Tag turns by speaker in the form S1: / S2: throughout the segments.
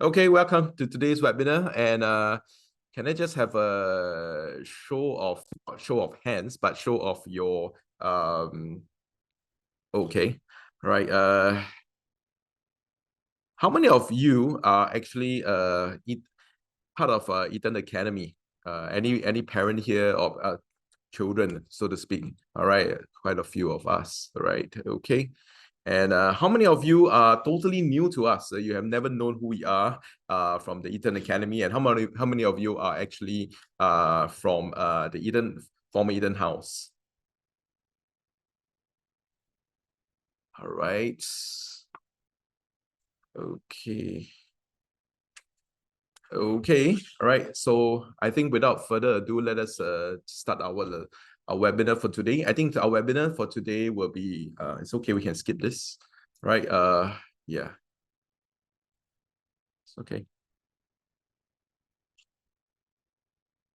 S1: Okay, welcome to today's webinar. And can I just have a show of not show of hands, but show of your okay, right. How many of you are actually part of Eton Academy? Any parent here of children, so to speak? All right, quite a few of us. All right, okay. And how many of you are totally new to us? You have never known who we are from the Eton Academy, and how many of you are actually from the former Eden House? All right. Okay. Okay. All right. So I think without further ado, let us start our webinar for today. I think our webinar for today will be it's okay. We can skip this. Right. Yeah. It's okay.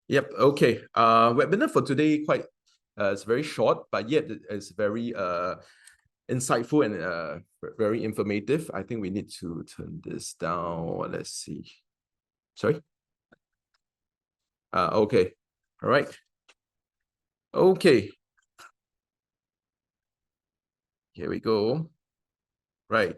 S1: Yep. Okay. Webinar for today it's very short, but yet it's very insightful and very informative. I think we need to turn this down. Let's see. Sorry. Okay. All right. Okay. Here we go. Right.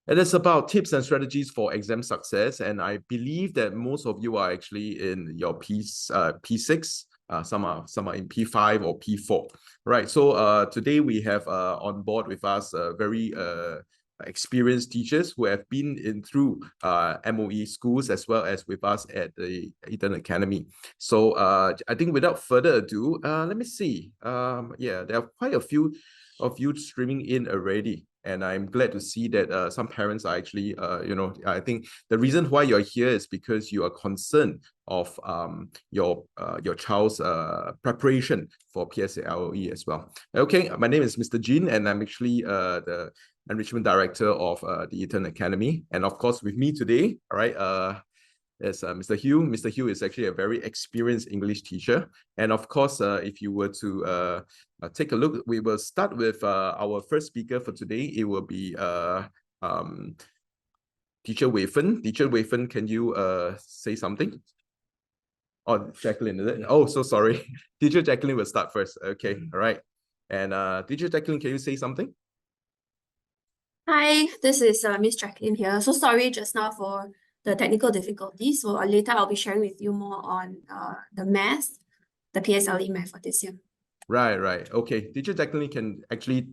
S1: It is about tips and strategies for exam success, and I believe that most of you are actually in your P6. Some are in P5 or P4. Right. So today we have on board with us very experienced teachers who have been through MOE schools as well as with us at the Eton Academy. So I think without further ado, let me see. Yeah, there are quite a few of you streaming in already. And I'm glad to see that some parents are actually, I think the reason why you're here is because you are concerned of your child's preparation for PSLE as well. Okay, my name is Mr. Jin, and I'm actually the Enrichment Director of the Eton Academy. And of course, with me today, all right, is Mr. Hugh. Mr. Hugh is actually a very experienced English teacher. And of course, if you were to take a look, we will start with our first speaker for today. It will be Teacher Wei Fen. Teacher Wei Fen, can you say something? Oh, Jacqueline, is it? Oh, so sorry. Teacher Jacqueline will start first. Okay, all right. And Teacher Jacqueline, can you say something?
S2: Hi, this is Miss Jacqueline here. So sorry just now for the technical difficulties. So later I'll be sharing with you more on the math, the PSLE math for this year.
S1: Right. Okay. Teacher Jacqueline can actually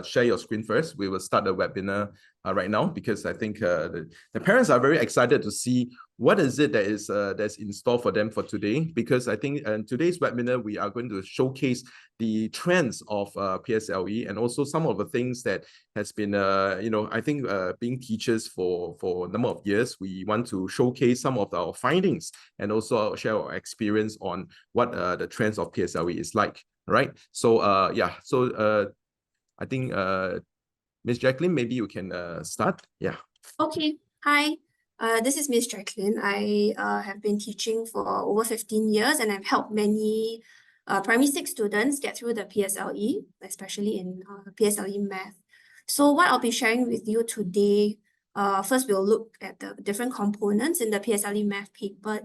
S1: share your screen first. We will start the webinar right now because I think the parents are very excited to see what is it that is that's in store for them for today. Because I think in today's webinar we are going to showcase the trends of PSLE and also some of the things that has been I think being teachers for a number of years, we want to showcase some of our findings and also share our experience on what the trends of PSLE is like. Right. So yeah. So I think Miss Jacqueline, maybe you can start. Yeah.
S2: Okay. Hi. This is Miss Jacqueline. I have been teaching for over 15 years and I've helped many primary 6 students get through the PSLE, especially in PSLE math. So what I'll be sharing with you today, first we'll look at the different components in the PSLE math paper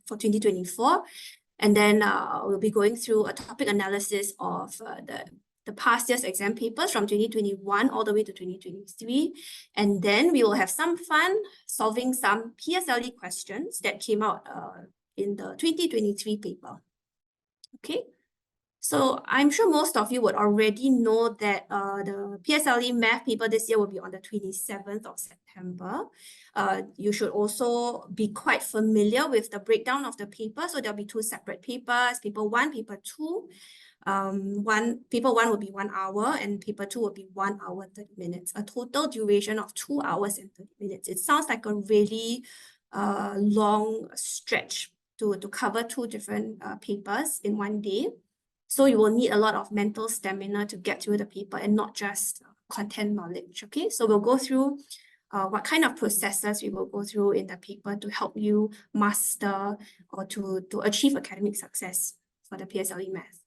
S2: for 2024. And then we'll be going through a topic analysis of the past year's exam papers from 2021 all the way to 2023. And then we will have some fun solving some PSLE questions that came out in the 2023 paper. Okay. So I'm sure most of you would already know that the PSLE math paper this year will be on the 27th of September. You should also be quite familiar with the breakdown of the paper. So there'll be 2 separate papers, paper 1, paper 2. Paper 1 will be 1 hour and paper 2 will be 1 hour, 30 minutes, a total duration of 2 hours and 30 minutes. It sounds like a really long stretch to cover 2 different papers in one day. So you will need a lot of mental stamina to get through the paper and not just content knowledge, okay? So we'll go through what kind of processes we will go through in the paper to help you master or to achieve academic success for the PSLE math.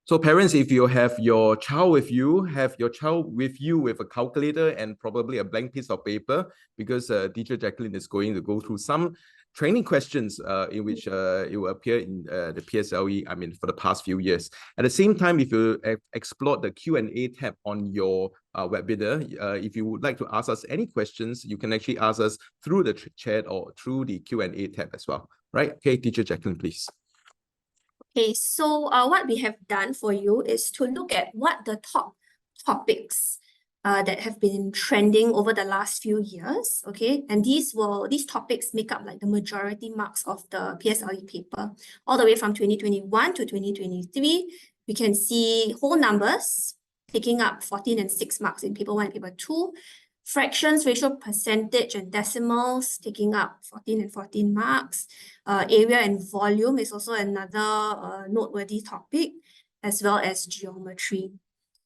S1: So parents, if you have your child with you, have your child with you with a calculator and probably a blank piece of paper, because teacher Jacqueline is going to go through some training questions in which it will appear in the PSLE, I mean, for the past few years. At the same time, if you explore the Q&A tab on your webinar, if you would like to ask us any questions, you can actually ask us through the chat or through the Q&A tab as well, right? Okay, teacher Jacqueline, please.
S2: Okay, so what we have done for you is to look at what the top topics that have been trending over the last few years, okay? And these topics make up like the majority marks of the PSLE paper, all the way from 2021 to 2023. We can see whole numbers taking up 14 and 6 marks in paper 1 and paper 2. Fractions, ratio, percentage, and decimals taking up 14 and 14 marks. Area and volume is also another noteworthy topic, as well as geometry.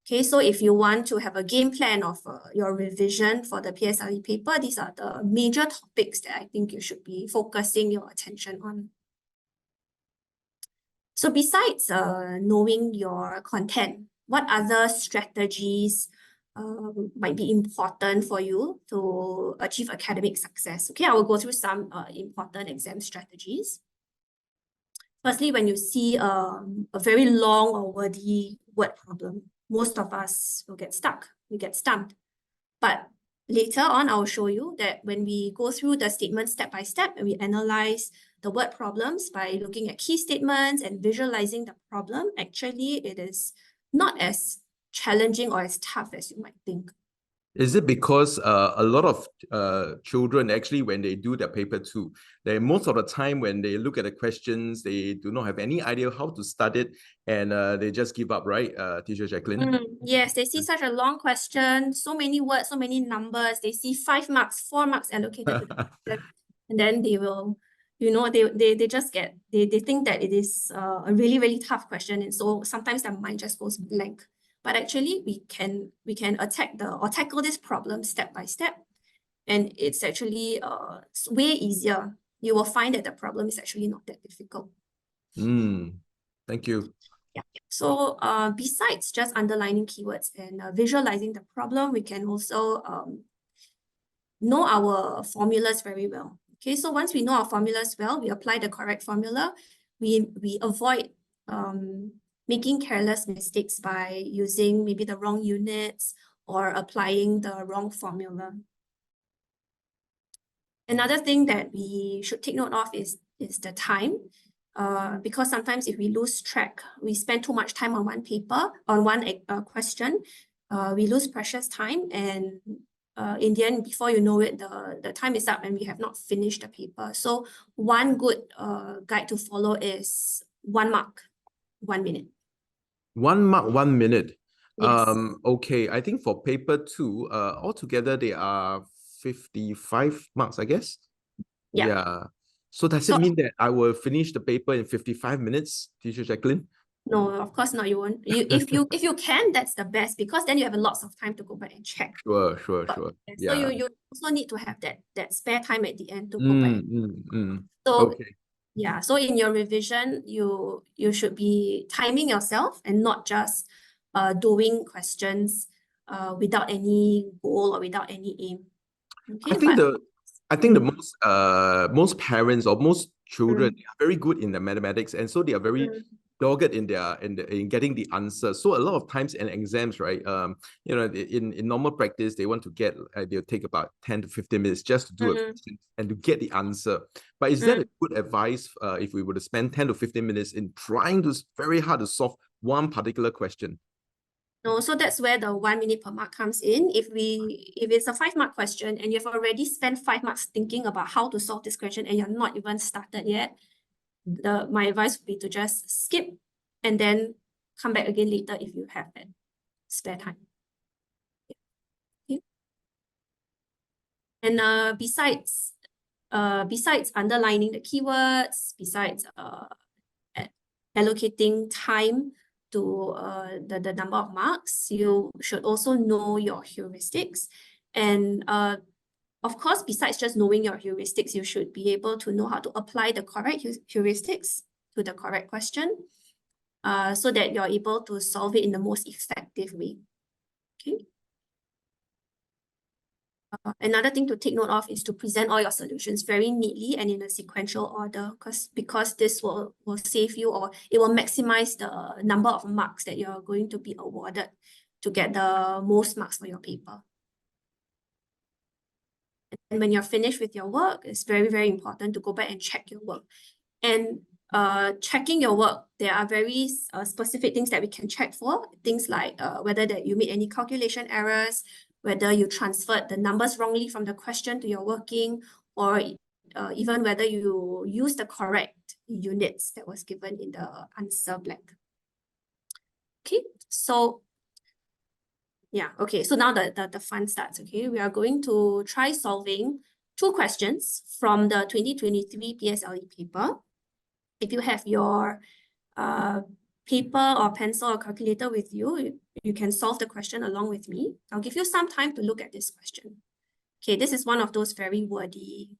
S2: Okay, so if you want to have a game plan of your revision for the PSLE paper, these are the major topics that I think you should be focusing your attention on. So besides knowing your content, what other strategies might be important for you to achieve academic success? Okay, I will go through some important exam strategies. Firstly, when you see a very long or wordy word problem, most of us will get stuck, we get stumped. But later on, I'll show you that when we go through the statements step by step and we analyze the word problems by looking at key statements and visualizing the problem, actually it is not as challenging or as tough as you might think.
S1: Is it because a lot of children actually, when they do their paper 2, most of the time when they look at the questions, they do not have any idea how to start it, and they just give up, right, teacher Jacqueline?
S2: Yes, they see such a long question, so many words, so many numbers. They see 5 marks, 4 marks allocated to the question, and then they will, you know, they just get, they think that it is a really, really tough question, and so sometimes their mind just goes blank. But actually, we can tackle this problem step by step, and it's actually way easier. You will find that the problem is actually not that difficult.
S1: Thank you.
S2: Yeah. So besides just underlining keywords and visualizing the problem, we can also know our formulas very well. Okay, so once we know our formulas well, we apply the correct formula. We avoid making careless mistakes by using maybe the wrong units or applying the wrong formula. Another thing that we should take note of is the time. Because sometimes if we lose track, we spend too much time on one paper, on one question, we lose precious time, and in the end, before you know it, the time is up and we have not finished the paper. So one good guide to follow is 1 mark, 1 minute.
S1: 1 mark, 1 minute.
S2: Yes.
S1: Okay, I think for paper 2, altogether they are 55 marks, I guess. Yeah. So does it mean that I will finish the paper in 55 minutes, teacher Jacqueline?
S2: No, of course not. You won't. If you can, that's the best, because then you have lots of time to go back and check.
S1: Sure.
S2: So
S1: Yeah.
S2: you also need to have that spare time at the end to go back. So
S1: okay.
S2: yeah, so in your revision, you should be timing yourself and not just doing questions without any goal or without any aim. Okay,
S1: I think the most parents or most children are very good in the mathematics, and so they are very dogged in getting the answer. So a lot of times in exams, right? You know, in normal practice, they want to get they'll take about 10 to 15 minutes just to do a question and to get the answer. But is that a good advice if we were to spend 10 to 15 minutes in trying to very hard to solve one particular question?
S2: No, so that's where the 1 minute per mark comes in. If it's a 5 mark question and you've already spent 5 marks thinking about how to solve this question and you're not even started yet, my advice would be to just skip and then come back again later if you have that spare time. Okay. And besides underlining the keywords, besides allocating time to the number of marks, you should also know your heuristics. And of course, besides just knowing your heuristics, you should be able to know how to apply the correct heuristics to the correct question. so that you're able to solve it in the most effective way. Okay. Another thing to take note of is to present all your solutions very neatly and in a sequential order, because this will save you, or it will maximize the number of marks that you're going to be awarded to get the most marks for your paper. And when you're finished with your work, it's very, very important to go back and check your work. And checking your work, there are very specific things that we can check for. Things like whether that you made any calculation errors, whether you transferred the numbers wrongly from the question to your working, or even whether you use the correct units that was given in the answer blank. Okay, so yeah, okay, so now the fun starts, okay? We are going to try solving 2 questions from the 2023 PSLE paper. If you have your paper or pencil or calculator with you, you can solve the question along with me. I'll give you some time to look at this question. Okay, this is one of those very wordy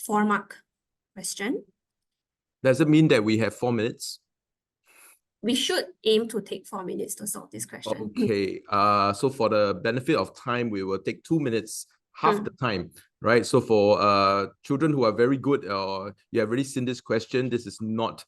S2: 4-mark question.
S1: Does it mean that we have 4 minutes?
S2: We should aim to take 4 minutes to solve this question.
S1: Okay. So for the benefit of time, we will take 2 minutes, half the time, right? So for children who are very good, or you have already seen this question, this is not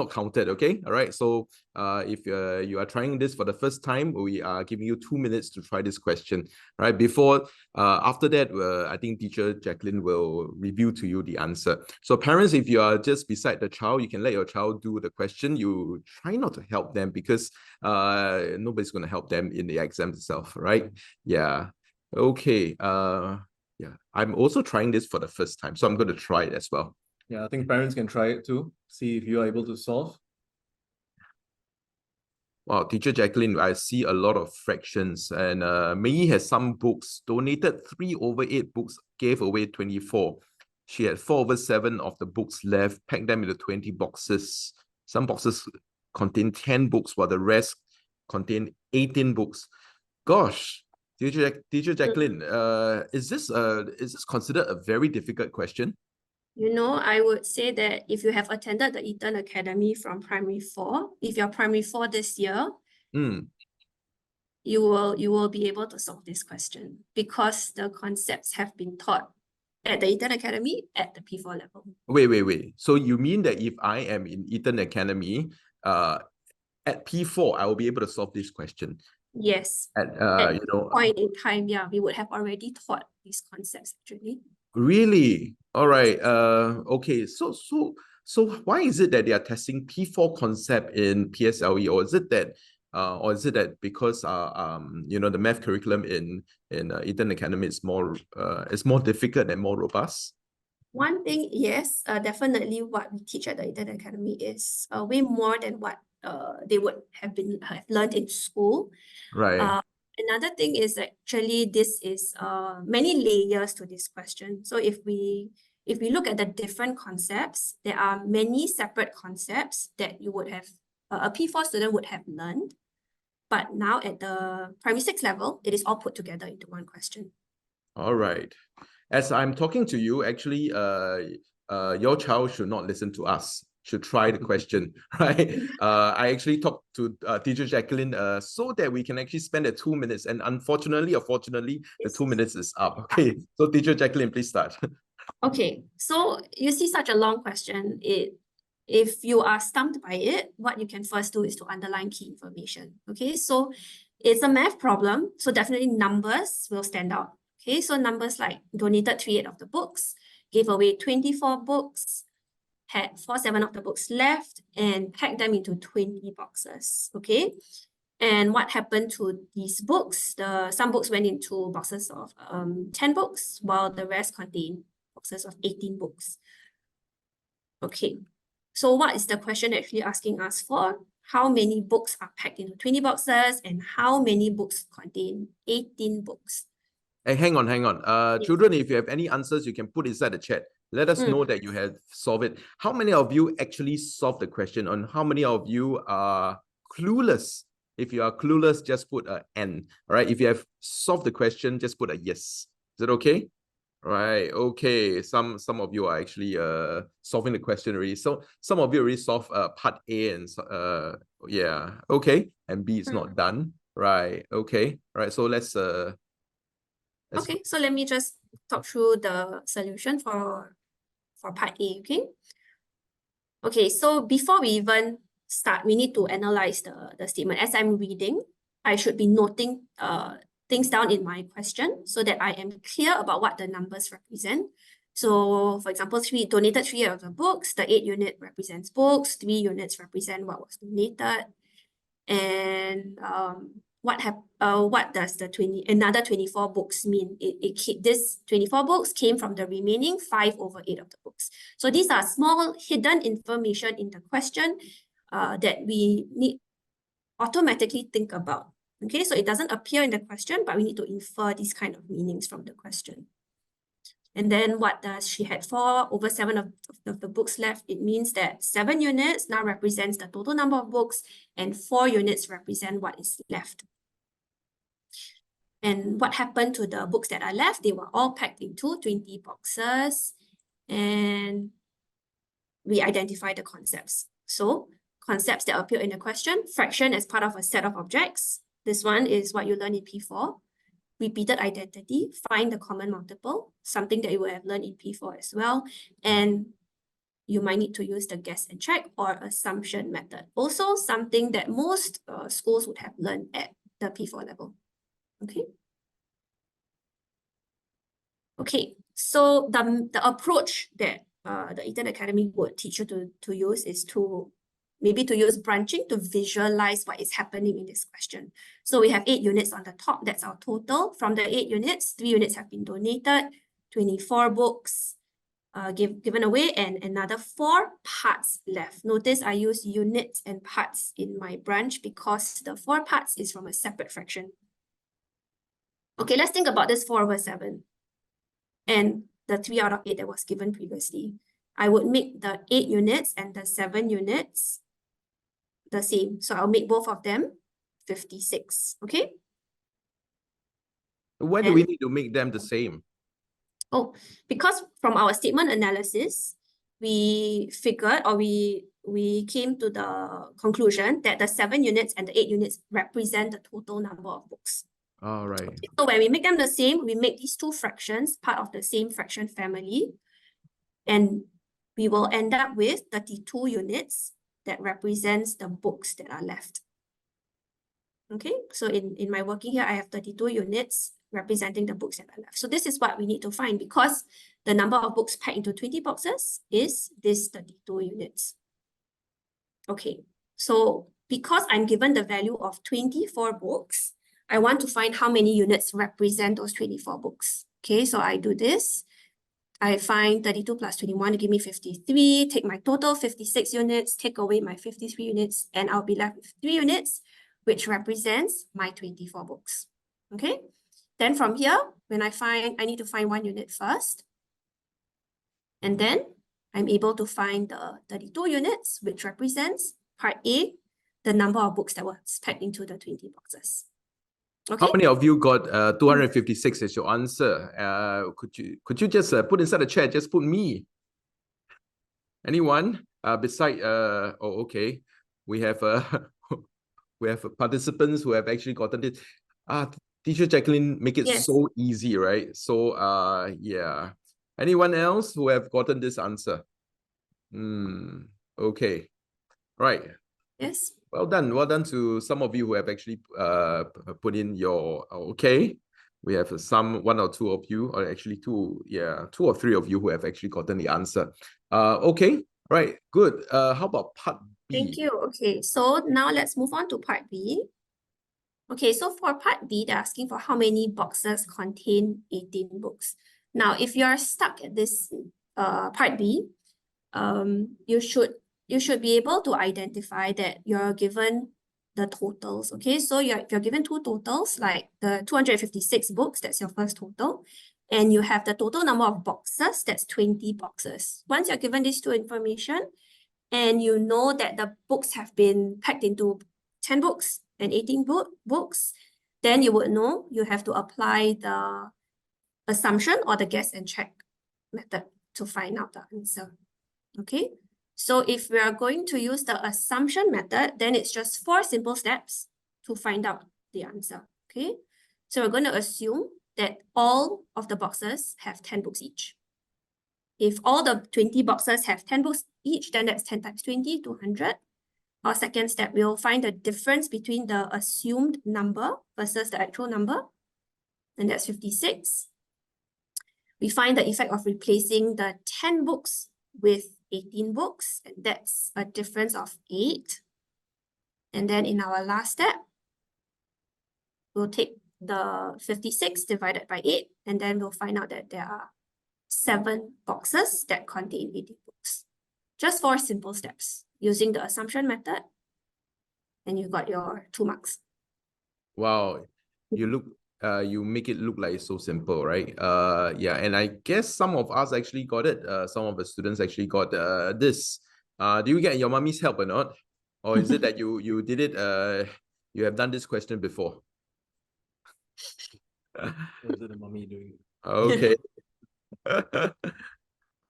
S1: counted. Okay. All right. So if you are trying this for the first time, we are giving you 2 minutes to try this question, right? Before after that, I think teacher Jacqueline will review to you the answer. So parents, if you are just beside the child, you can let your child do the question. You try not to help them, because nobody's going to help them in the exam itself, right? Yeah. Okay. Yeah, I'm also trying this for the first time, so I'm going to try it as well.
S3: Yeah, I think parents can try it too. See if you are able to solve.
S1: Wow, teacher Jacqueline, I see a lot of fractions, and Mei has some books, donated 3/8 books, gave away 24. She had 4/7 of the books left, packed them into 20 boxes. Some boxes contain 10 books, while the rest contain 18 books. Gosh, teacher Jacqueline, is this considered a very difficult question?
S2: You know, I would say that if you have attended the Eton Academy from primary 4, if you're primary 4 this year, you will be able to solve this question, because the concepts have been taught at the Eton Academy at the P4 level.
S1: Wait. So you mean that if I am in Eton Academy, at P4, I will be able to solve this question?
S2: Yes.
S1: At
S2: you know, point in time, yeah, we would have already taught these concepts actually.
S1: Really? All right. Okay. So why is it that they are testing P4 concept in PSLE, or is it that because you know, the math curriculum in Eton Academy is more difficult and more robust?
S2: One thing, yes, definitely what we teach at the Eton Academy is way more than what they would have learned in school.
S1: Right.
S2: Another thing is actually this is many layers to this question. So if we look at the different concepts, there are many separate concepts that you would have a P4 student would have learned, but now at the primary 6 level, it is all put together into one question.
S1: All right. As I'm talking to you, actually, your child should not listen to us, should try the question, right? I actually talked to teacher Jacqueline so that we can actually spend the 2 minutes, and unfortunately or fortunately, the 2 minutes is up. Okay, so teacher Jacqueline, please start.
S2: Okay, so you see such a long question. If you are stumped by it, what you can first do is to underline key information. Okay, so it's a math problem, so definitely numbers will stand out. Okay, so numbers like donated 3/8 of the books, gave away 24 books, had 4/7 of the books left, and packed them into 20 boxes. Okay, and what happened to these books? Some books went into boxes of 10 books, while the rest contained boxes of 18 books. Okay, so what is the question actually asking us for? How many books are packed into 20 boxes, and how many books contain 18 books?
S1: Hey, hang on.
S2: Yes.
S1: Children, if you have any answers, you can put inside the chat. Let us know that you have solved it. How many of you actually solved the question, and how many of you are clueless? If you are clueless, just put an N. All right. If you have solved the question, just put a yes. Is it okay? Right. Okay. Some of you are actually solving the question already. So some of you already solved part A and yeah. Okay. And B is not done. Right. Okay. Right. So let's
S2: Okay, so let me just talk through the solution for part A, okay? Okay, so before we even start, we need to analyze the statement. As I'm reading, I should be noting things down in my question so that I am clear about what the numbers represent. So for example, donated 3 of the books, the 8 unit represents books, 3 units represent what was donated. And what does the another 24 books mean? This 24 books came from the remaining 5/8 of the books. So these are small hidden information in the question that we need automatically think about. Okay, so it doesn't appear in the question, but we need to infer these kind of meanings from the question. And then what does she had 4/7 of the books left? It means that 7 units now represents the total number of books and 4 units represent what is left. And what happened to the books that are left? They were all packed into 20 boxes and we identify the concepts. So concepts that appear in the question, fraction as part of a set of objects. This one is what you learn in P4. Repeated identity, find the common multiple, something that you will have learned in P4 as well. And you might need to use the guess and check or assumption method. Also something that most schools would have learned at the P4 level. Okay. Okay, so the approach that the Eton Academy would teach you to use is to use branching to visualize what is happening in this question. So we have 8 units on the top, that's our total. From the 8 units, 3 units have been donated, 24 books given away, and another 4 parts left. Notice I use units and parts in my branch because the 4 parts is from a separate fraction. Okay, let's think about this 4/7 and the 3 out of 8 that was given previously. I would make the 8 units and the 7 units the same. So I'll make both of them 56, okay?
S1: Why do we need to make them the same?
S2: Oh, because from our statement analysis, we figured or we came to the conclusion that the 7 units and the 8 units represent the total number of books.
S1: All right.
S2: So when we make them the same, we make these 2 fractions part of the same fraction family, and we will end up with 32 units that represents the books that are left. Okay, so in my working here, I have 32 units representing the books that are left. So this is what we need to find because the number of books packed into 20 boxes is this 32 units. Okay, so because I'm given the value of 24 books, I want to find how many units represent those 24 books. Okay, so I do this. I find 32 plus 21 to give me 53, take my total 56 units, take away my 53 units, and I'll be left with 3 units, which represents my 24 books. Okay, then from here, when I need to find 1 unit first. And then I'm able to find the 32 units, which represents part A, the number of books that was packed into the 20 boxes. Okay.
S1: How many of you got 256 as your answer? Could you just put inside the chat? Just put me. Anyone? Oh, okay. We have we have participants who have actually gotten it. Teacher Jacqueline make it so easy, right? So yeah. Anyone else who have gotten this answer? Okay. Right.
S2: Yes.
S1: Well done. Well done to some of you who have actually put in your okay. We have one or two of you, or actually 2 or 3 of you who have actually gotten the answer. Okay. Right. Good. How about part B?
S2: Thank you. Okay. So now let's move on to part B. Okay, so for part B, they're asking for how many boxes contain 18 books. Now, if you're stuck at this part B, you should be able to identify that you're given the totals. Okay, so if you're given 2 totals, like the 256 books, that's your first total, and you have the total number of boxes, that's 20 boxes. Once you're given these 2 information, and you know that the books have been packed into 10 books and 18 books, then you would know you have to apply the assumption or the guess and check method to find out the answer. Okay, so if we are going to use the assumption method, then it's just 4 simple steps to find out the answer. Okay, so we're going to assume that all of the boxes have 10 books each. If all the 20 boxes have 10 books each, then that's 10 times 20, 200. Our second step, we'll find the difference between the assumed number versus the actual number, and that's 56. We find the effect of replacing the 10 books with 18 books, and that's a difference of 8. And then in our last step, we'll take the 56 divided by 8, and then we'll find out that there are 7 boxes that contain 18 books. Just 4 simple steps using the assumption method, and you got your 2 marks.
S1: Wow, you make it look like it's so simple, right? Yeah, and I guess some of us actually got it. Some of the students actually got this. Do you get your mommy's help or not? Or is it that you did it, you have done this question before?
S3: Or is it the mommy doing it?
S1: Okay.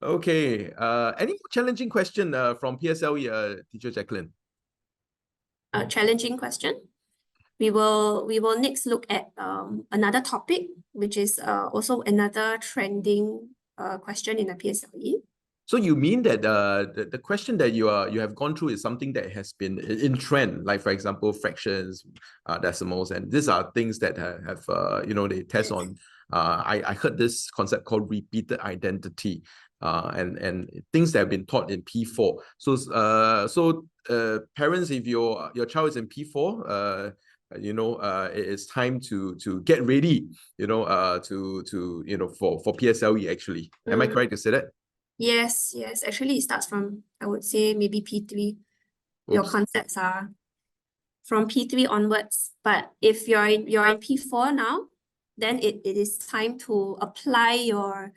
S1: Okay. Any challenging question from PSLE, teacher Jacqueline?
S2: A challenging question. We will next look at another topic, which is also another trending question in the PSLE.
S1: So you mean that the question that you have gone through is something that has been in trend, like for example fractions, decimals, and these are things that have they test on. I heard this concept called repeated identity, and things that have been taught in P4. So parents, if your child is in P4, it is time to get ready, for PSLE actually. Am I correct to say that?
S2: Yes. Actually, it starts from, I would say, maybe P3. Your concepts are from P3 onwards. But if you're in P4 now, then it is time to apply your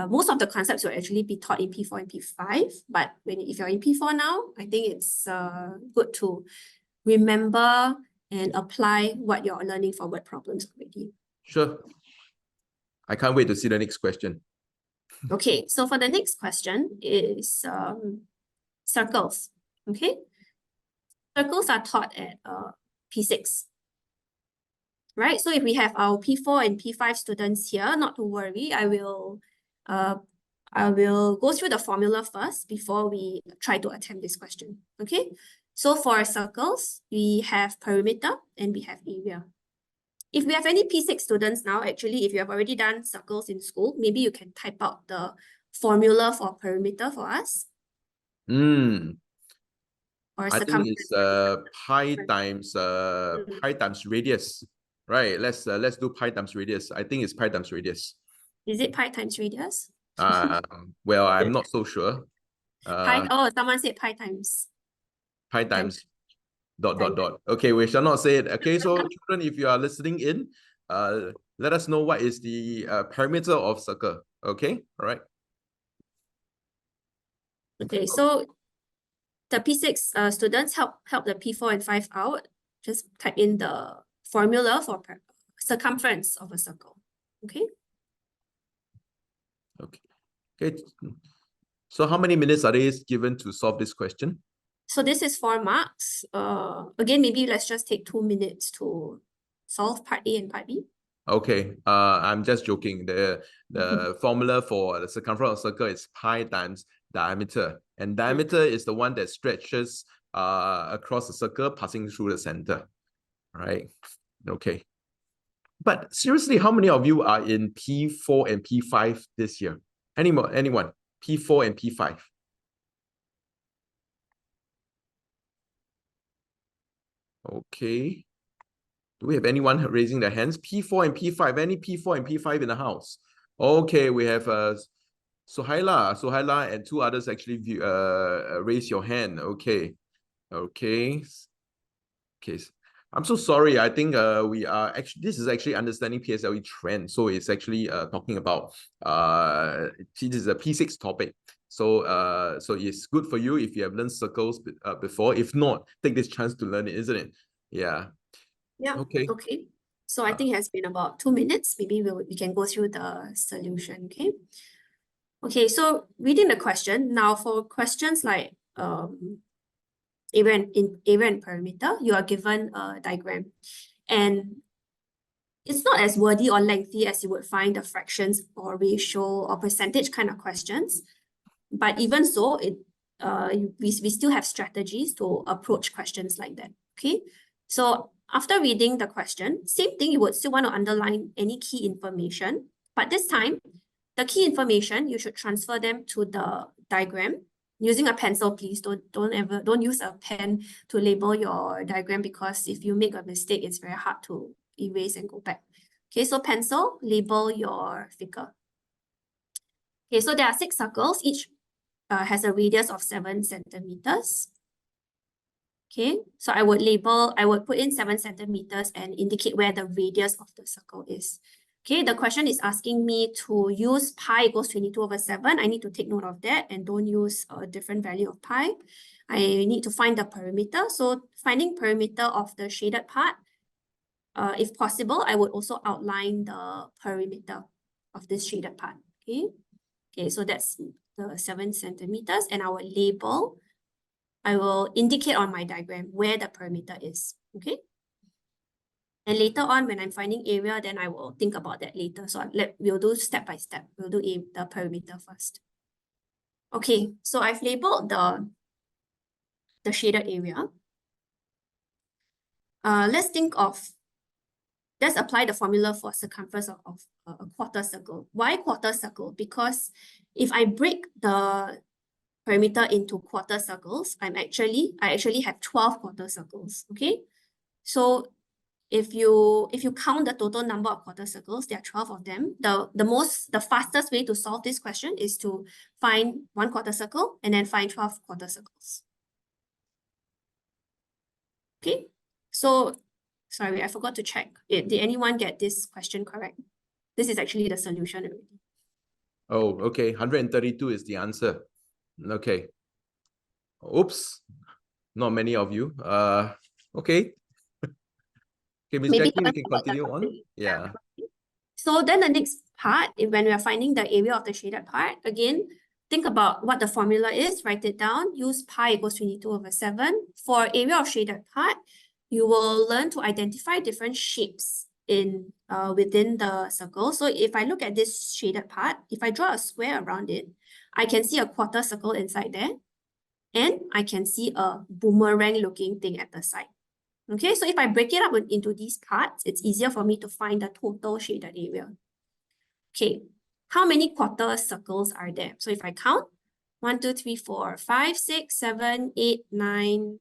S2: most of the concepts will actually be taught in P4 and P5. But if you're in P4 now, I think it's good to remember and apply what you're learning for word problems already.
S1: Sure. I can't wait to see the next question.
S2: Okay, so for the next question is circles. Okay, circles are taught at P6, right? So if we have our P4 and P5 students here, not to worry, I will go through the formula first before we try to attempt this question. Okay, so for circles, we have perimeter and we have area. If we have any P6 students now, actually, if you have already done circles in school, maybe you can type out the formula for perimeter for us.
S1: I think
S2: circumference.
S1: it's pi times radius, right? Let's do pi times radius. I think it's pi times radius.
S2: Is it pi times radius?
S1: Well, I'm not so sure.
S2: Someone said pi times.
S1: Pi times dot. Okay, we shall not say it. Okay, so children, if you are listening in, let us know what is the perimeter of circle. Okay, all right.
S2: Okay, so the P6 students help the P4 and 5 out. Just type in the formula for circumference of a circle. Okay.
S1: Okay. So how many minutes are they given to solve this question?
S2: So this is 4 marks. Again, maybe let's just take 2 minutes to solve part A and part B.
S1: Okay. I'm just joking. The formula for the circumference of a circle is pi times diameter, and diameter is the one that stretches across the circle, passing through the center. Right. Okay. But seriously, how many of you are in P4 and P5 this year? Anyone? P4 and P5? Okay. Do we have anyone raising their hands? P4 and P5. Any P4 and P5 in the house? Okay, we have Suhaila and 2 others actually raise your hand. Okay. I'm so sorry. I think this is actually understanding PSLE trend. So it's actually talking about this is a P6 topic. So it's good for you if you have learned circles before. If not, take this chance to learn it, isn't it? Yeah.
S2: Yeah.
S1: Okay.
S2: So I think it has been about 2 minutes. Maybe we can go through the solution, okay? Okay, so reading the question. Now for questions like area and perimeter, you are given a diagram. And it's not as wordy or lengthy as you would find the fractions or ratio or percentage kind of questions. But even so, we still have strategies to approach questions like that, okay? So after reading the question, same thing, you would still want to underline any key information. But this time, the key information, you should transfer them to the diagram using a pencil, please. Don't use a pen to label your diagram, because if you make a mistake, it's very hard to erase and go back. Okay, so pencil, label your figure. Okay, so there are 6 circles. Each has a radius of 7 centimeters. Okay, so I would put in 7 centimeters and indicate where the radius of the circle is. Okay, the question is asking me to use pi equals 22/7. I need to take note of that and don't use a different value of pi. I need to find the perimeter. So finding perimeter of the shaded part, if possible, I would also outline the perimeter of this shaded part. Okay, okay, so that's the 7 centimeters, and I will indicate on my diagram where the perimeter is. Okay. And later on, when I'm finding area, then I will think about that later. So we'll do step by step. We'll do the perimeter first. Okay, so I've labeled the shaded area. Let's apply the formula for circumference of a quarter circle. Why quarter circle? Because if I break the perimeter into quarter circles, I actually have 12 quarter circles. Okay, so if you count the total number of quarter circles, there are 12 of them. The fastest way to solve this question is to find 1 quarter circle and then find 12 quarter circles. Okay, so sorry, I forgot to check. Did anyone get this question correct? This is actually the solution already.
S1: Oh, okay. 132 is the answer. Okay. Oops. Not many of you. Okay. Okay, Ms.
S2: Maybe
S1: Jacqueline, we can continue on. Yeah.
S2: So then the next part, when we are finding the area of the shaded part, again, think about what the formula is, write it down, use pi equals 22/7. For area of shaded part, you will learn to identify different shapes within the circle. So if I look at this shaded part, if I draw a square around it, I can see a quarter circle inside there, and I can see a boomerang looking thing at the side. Okay, so if I break it up into these parts, it's easier for me to find the total shaded area. Okay, how many quarter circles are there? So if I count, 1, 2, 3, 4, 5, 6, 7, 8, 9,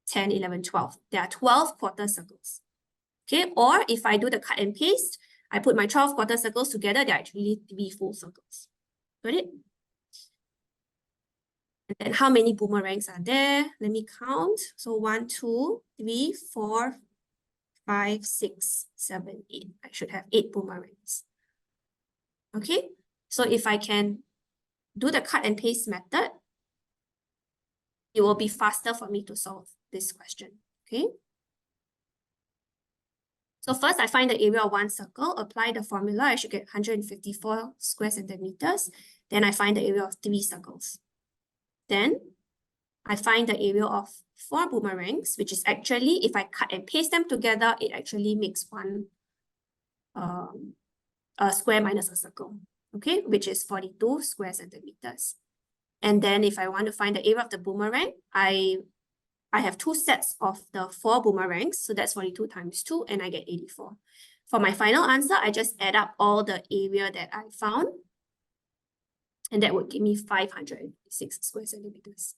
S2: 10, 11, 12. There are 12 quarter circles. Okay, or if I do the cut and paste, I put my 12 quarter circles together, there are actually 3 full circles. Got it? And then how many boomerangs are there? Let me count. So 1, 2, 3, 4, 5, 6, 7, 8. I should have 8 boomerangs. Okay, so if I can do the cut and paste method, it will be faster for me to solve this question. Okay. So first I find the area of 1 circle, apply the formula, I should get 154 square centimeters. Then I find the area of 3 circles. Then I find the area of 4 boomerangs, which is actually, if I cut and paste them together, it actually makes a square minus a circle, okay, which is 42 square centimeters. And then if I want to find the area of the boomerang, I have 2 sets of the 4 boomerangs, so that's 42 times 2, and I get 84. For my final answer, I just add up all the area that I found, and that would give me 506 square centimeters.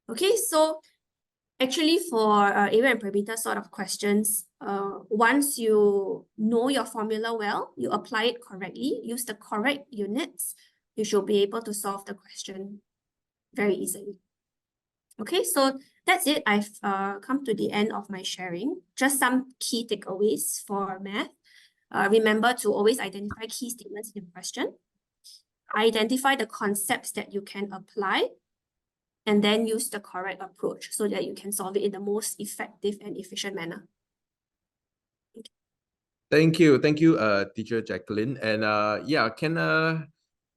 S2: Okay, so actually for area and perimeter sort of questions, once you know your formula well, you apply it correctly, use the correct units, you should be able to solve the question very easily. Okay, so that's it. I've come to the end of my sharing. Just some key takeaways for math. Remember to always identify key statements in the question. Identify the concepts that you can apply, and then use the correct approach so that you can solve it in the most effective and efficient manner.
S1: Thank you, Teacher Jacqueline. And yeah, can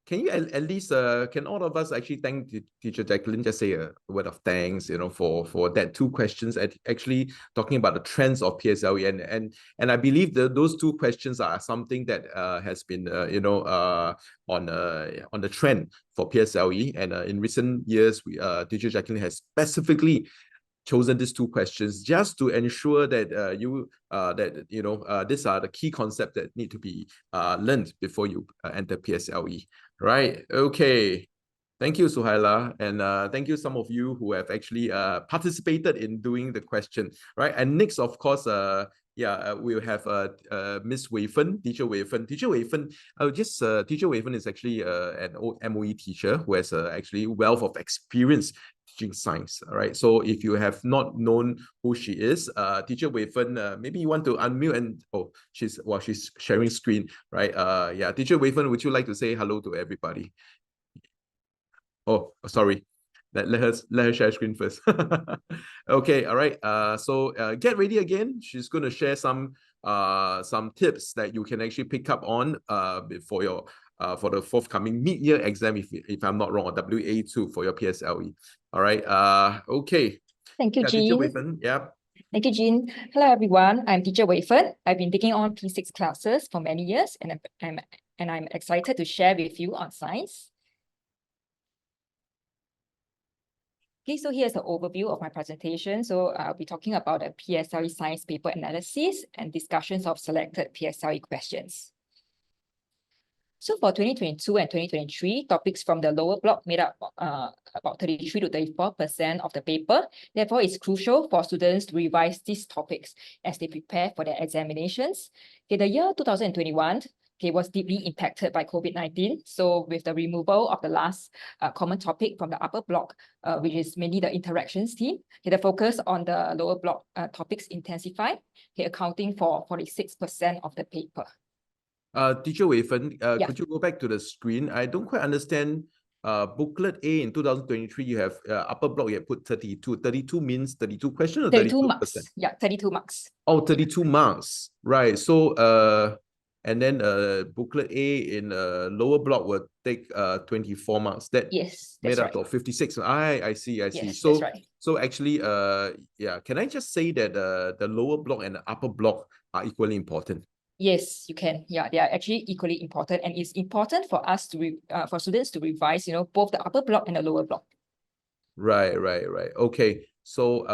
S1: you at least can all of us actually thank Teacher Jacqueline, just say a word of thanks, for that two questions actually talking about the trends of PSLE, and I believe those two questions are something that has been on the trend for PSLE, and in recent years Teacher Jacqueline has specifically chosen these two questions just to ensure that these are the key concepts that need to be learned before you enter PSLE. Right. Okay. Thank you, Suhaila, and thank you some of you who have actually participated in doing the question. Right. And next, of course, we'll have Miss Wei Fen, Teacher Wei Fen. Teacher Wei Fen, Teacher Wei Fen is actually an old MOE teacher who has actually wealth of experience teaching science. All right. So if you have not known who she is, Teacher Wei Fen, maybe you want to unmute and she's sharing screen, right? Yeah, Teacher Wei Fen, would you like to say hello to everybody? Oh, sorry. Let her share screen first. Okay, all right. So get ready again. She's going to share some tips that you can actually pick up on for your for the forthcoming mid-year exam, if I'm not wrong, or WA2 for your PSLE. All right. Okay.
S4: Thank you,
S1: Yeah,
S4: Jean.
S1: Teacher Wei Fen. Yeah.
S4: Thank you, Jean. Hello, everyone. I'm Teacher Wei Fen. I've been taking on P6 classes for many years, and I'm excited to share with you on science. Okay, so here's an overview of my presentation. So I'll be talking about the PSLE science paper analysis and discussions of selected PSLE questions. So for 2022 and 2023, topics from the lower block made up about 33 to 34% of the paper. Therefore, it's crucial for students to revise these topics as they prepare for their examinations. Okay, the year 2021 was deeply impacted by COVID-19. So with the removal of the last common topic from the upper block, which is mainly the interactions theme, the focus on the lower block topics intensified, accounting for 46% of the paper.
S1: Teacher Wei Fen, could you go back to the screen? I don't quite understand. Booklet A in 2023, you have upper block, you have put 32. 32 means 32 questions or
S4: 32
S1: 32%?
S4: marks. Yeah, 32 marks.
S1: Oh, 32 marks. Right. So and then booklet A in lower block will take 24 marks. That
S4: Yes,
S1: made
S4: that's
S1: up
S4: right.
S1: of 56. I see.
S4: Yes,
S1: So
S4: that's right.
S1: so actually yeah, can I just say that the lower block and the upper block are equally important?
S4: Yes, you can. Yeah, they are actually equally important, and it's important for us to for students to revise, both the upper block and the lower block.
S1: Right. Okay. So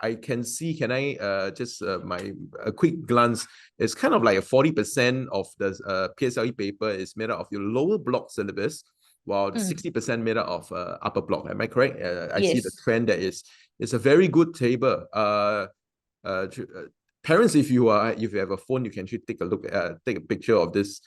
S1: I can see, can I just a quick glance, it's kind of like 40% of the PSLE paper is made up of your lower block syllabus, while 60% made up of upper block. Am I correct? I see the
S4: Yes.
S1: trend that it's a very good table. Parents, if you have a phone, you can actually take a look take a picture of this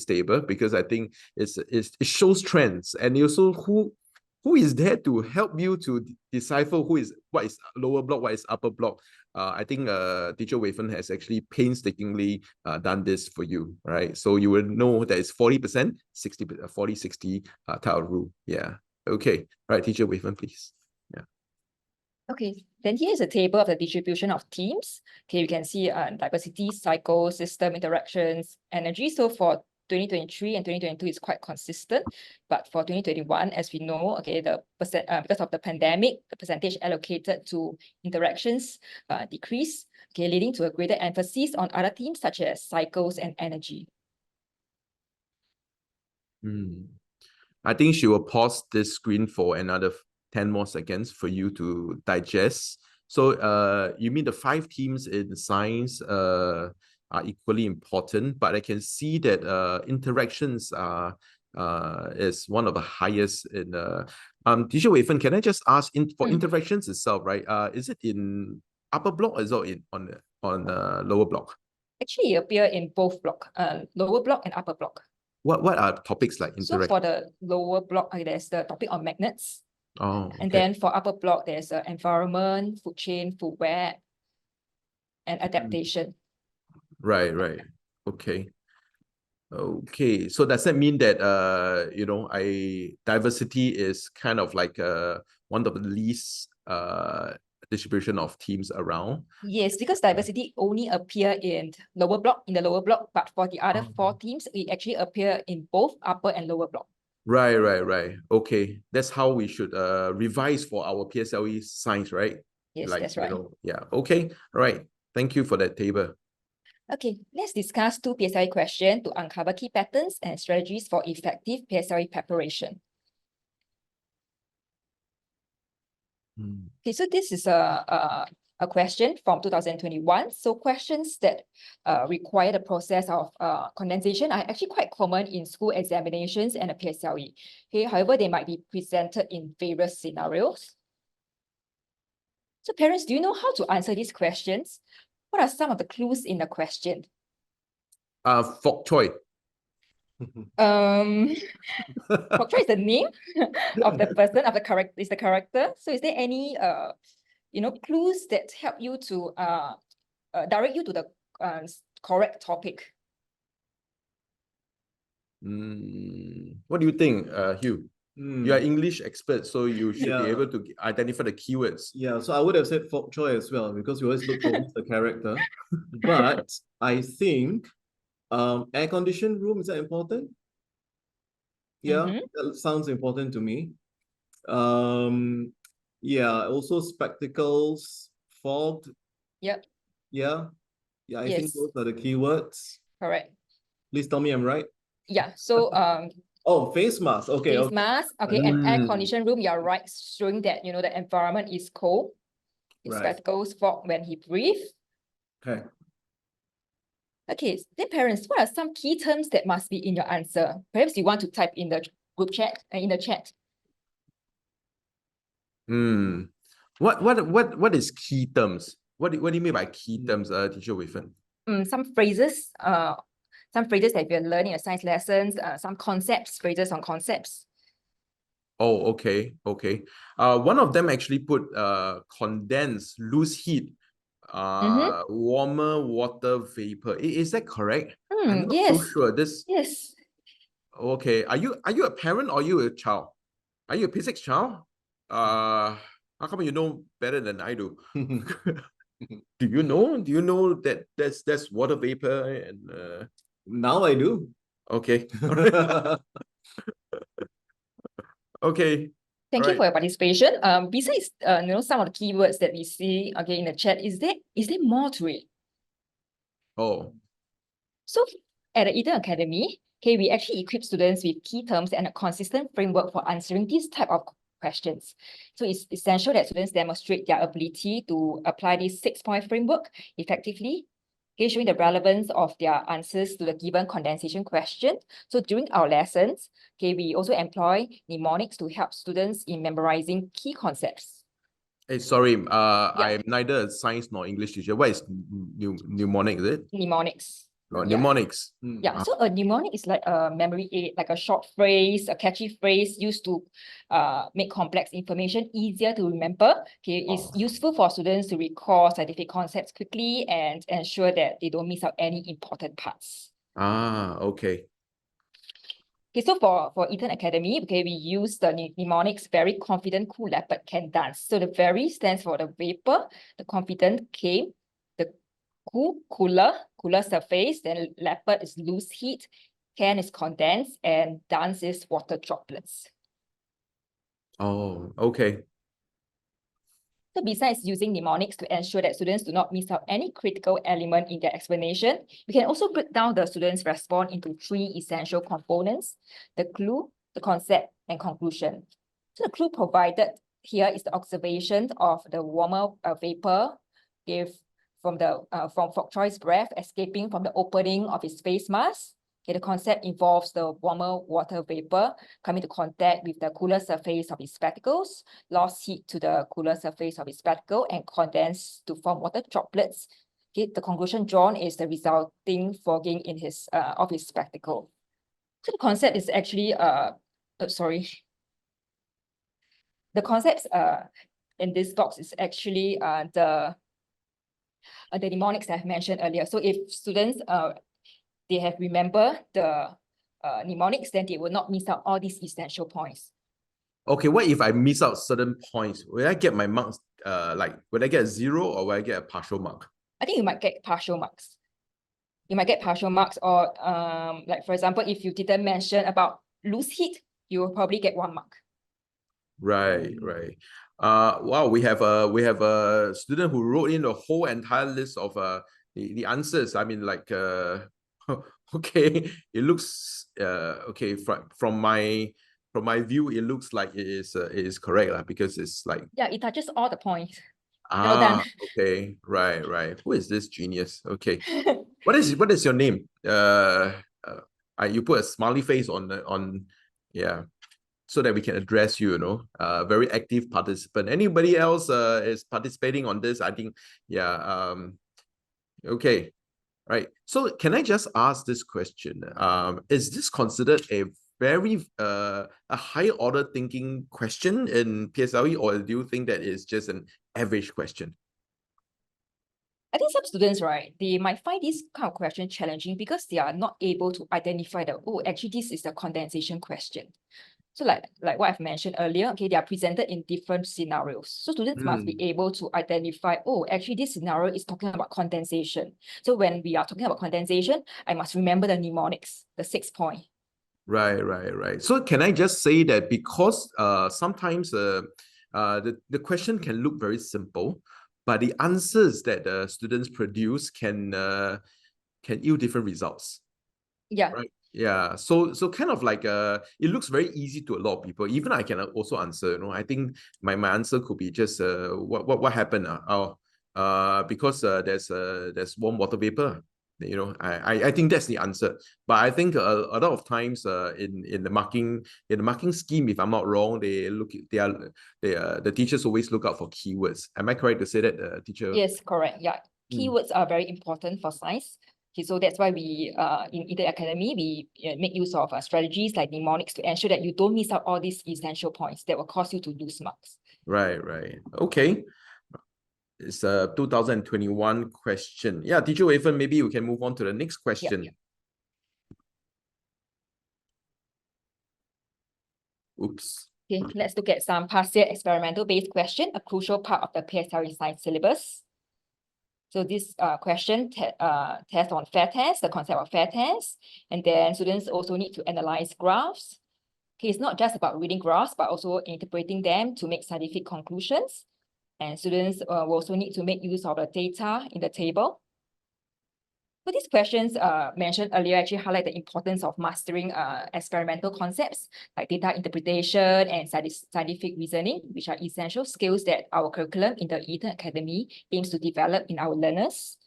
S1: table, because I think it shows trends, and also who is there to help you to decipher what is lower block, what is upper block. I think Teacher Wei Fen has actually painstakingly done this for you, right? So you will know that it's 40%, 60, 40-60 type of rule. Yeah. Okay. Right, Teacher Wei Fen, please. Yeah.
S4: Okay, then here's a table of the distribution of themes. Okay, you can see diversity, cycle, system interactions, energy. So for 2023 and 2022 is quite consistent, but for 2021, as we know, okay, the because of the pandemic, the percentage allocated to interactions decreased, okay, leading to a greater emphasis on other themes such as cycles and energy.
S1: I think she will pause this screen for another 10 more seconds for you to digest. So you mean the 5 themes in science are equally important, but I can see that interactions is one of the highest in Teacher Wei Fen, can I just ask for interactions itself, right? Is it in upper block or is it on lower block?
S4: Actually, it appear in both block, lower block and upper block.
S1: What are topics like interaction?
S4: So for the lower block, there's the topic on magnets.
S1: Oh, okay.
S4: And then for upper block, there's environment, food chain, food web, and adaptation.
S1: Right. Okay. Okay. So does that mean that diversity is kind of like one of the least distribution of teams around.
S4: Yes, because diversity only appear in the lower block, but for the other four teams, it actually appear in both upper and lower block.
S1: Right. Okay, that's how we should revise for our PSLE science, right?
S4: Yes,
S1: Like,
S4: that's
S1: you
S4: right.
S1: know, yeah. Okay, all right. Thank you for that table.
S4: Okay, let's discuss two PSLE questions to uncover key patterns and strategies for effective PSLE preparation. Okay, so this is a question from 2021. So questions that require the process of condensation are actually quite common in school examinations and a PSLE. Okay, however, they might be presented in various scenarios. So parents, do you know how to answer these questions? What are some of the clues in the question?
S1: Fok Choi.
S4: Bok choy is the name of the person, of the character, is the character. So is there any clues that help you to direct you to the correct topic?
S1: What do you think, Hugh? You are English expert, so you should be able to identify the keywords.
S3: Yeah, so I would have said Fok Choi as well, because you always look for the character. But I think air-conditioned room, is that important? Yeah, that sounds important to me. Yeah, also spectacles, fog.
S4: Yep.
S3: Yeah, I think
S4: Yes.
S3: those are the keywords.
S4: Correct.
S3: Please tell me I'm right.
S4: Yeah. So
S3: Oh, face mask. Okay,
S4: face
S3: okay.
S4: mask. Okay, and air-conditioned room, you're right, showing that the environment is cold. His
S3: Right.
S4: spectacles fog when he breathes.
S3: Okay.
S4: Okay, then parents, what are some key terms that must be in your answer? Perhaps you want to type in the group chat and in the chat.
S1: What is key terms? What do you mean by key terms, Teacher Wei-Fen?
S4: Some phrases that you're learning in science lessons, some concepts, phrases on concepts.
S1: Oh, okay. One of them actually put condensed, loose heat, warmer water vapor. Is that correct? I'm not so
S4: Yes.
S1: sure. This
S4: Yes.
S1: okay. Are you a parent or are you a child? Are you a P6 child? How come you know better than I do? Do you know that that's water vapor and
S3: Now I do.
S1: okay. Okay.
S4: Thank you for your participation. Besides some of the keywords that we see in the chat, is there more to it?
S1: Oh.
S4: So at the Eden Academy, we actually equip students with key terms and a consistent framework for answering these type of questions. So it's essential that students demonstrate their ability to apply this 6-point framework effectively, showing the relevance of their answers to the given condensation question. So during our lessons, we also employ mnemonics to help students in memorizing key concepts.
S1: Hey, sorry, I'm neither a science nor English teacher. What is mnemonic, is it?
S4: Mnemonics.
S1: Mnemonics.
S4: Yeah, so a mnemonic is like a memory aid, like a short phrase, a catchy phrase used to make complex information easier to remember. It's useful for students to recall scientific concepts quickly and ensure that they don't miss out any important parts.
S1: Okay.
S4: Okay, so for Eden Academy, we use the mnemonics very confident, cool, leopard, can dance. So the very stands for the vapor, the confident came, the cool, cooler surface, then leopard is loose heat, can is condensed, and dance is water droplets.
S1: Oh, okay.
S4: So besides using mnemonics to ensure that students do not miss out any critical element in their explanation, we can also break down the students' response into 3 essential components: the clue, the concept, and conclusion. So the clue provided here is the observation of the warmer vapor from Fok Choi's breath escaping from the opening of his face mask. The concept involves the warmer water vapor coming to contact with the cooler surface of his spectacles, lost heat to the cooler surface of his spectacle, and condensed to form water droplets. The conclusion drawn is the resulting fogging in his spectacle. So the concept is actually the concepts in this box is actually the mnemonics I've mentioned earlier. So if students they have remembered the mnemonics, then they will not miss out all these essential points.
S1: Okay, what if I miss out certain points? Will I get my marks like, would I get a 0 or will I get a partial mark?
S4: I think you might get partial marks. You might get partial marks, or like for example, if you didn't mention about loose heat, you will probably get 1 mark.
S1: Right, right. Wow, we have a student who wrote in the whole entire list of the answers. I mean, like okay, it looks okay from my view, it looks like it is correct because it's like
S4: Yeah, it touches all the points. Well done.
S1: okay, right. Who is this genius? Okay. What is your name? You put a smiley face on yeah, so that we can address you, you know, very active participant. Anybody else is participating on this? I think, yeah, okay, right. So can I just ask this question? Is this considered a very a high order thinking question in PSLE, or do you think that it's just an average question?
S4: I think some students, right, they might find this kind of question challenging because they are not able to identify that, oh, actually, this is the condensation question. So like what I've mentioned earlier, okay, they are presented in different scenarios. So students must be able to identify, oh, actually, this scenario is talking about condensation. So when we are talking about condensation, I must remember the mnemonics, the 6 point.
S1: Right. So can I just say that because sometimes the question can look very simple, but the answers that the students produce can yield different results.
S4: Yeah.
S1: Right. Yeah. So kind of like it looks very easy to a lot of people. Even I can also answer. You know, I think my answer could be just what happened. Because there's warm water vapor. You know, I think that's the answer. But I think a lot of times in the marking scheme, if I'm not wrong, the teachers always look out for keywords. Am I correct to say that, teacher?
S4: Yes, correct. Yeah, keywords are very important for science. Okay, so that's why we in Eden Academy we make use of strategies like mnemonics to ensure that you don't miss out all these essential points that will cause you to lose marks.
S1: Right. Okay. It's a 2021 question. Yeah, teacher Waven, maybe we can move on to the next question. Oops.
S4: Okay, let's look at some past year experimental-based question, a crucial part of the PSLE science syllabus. So this question tests on fair test, the concept of fair test, and then students also need to analyze graphs. Okay, it's not just about reading graphs, but also interpreting them to make scientific conclusions. And students will also need to make use of the data in the table. So these questions mentioned earlier actually highlight the importance of mastering experimental concepts like data interpretation and scientific reasoning, which are essential skills that our curriculum in the Eden Academy aims to develop in our learners.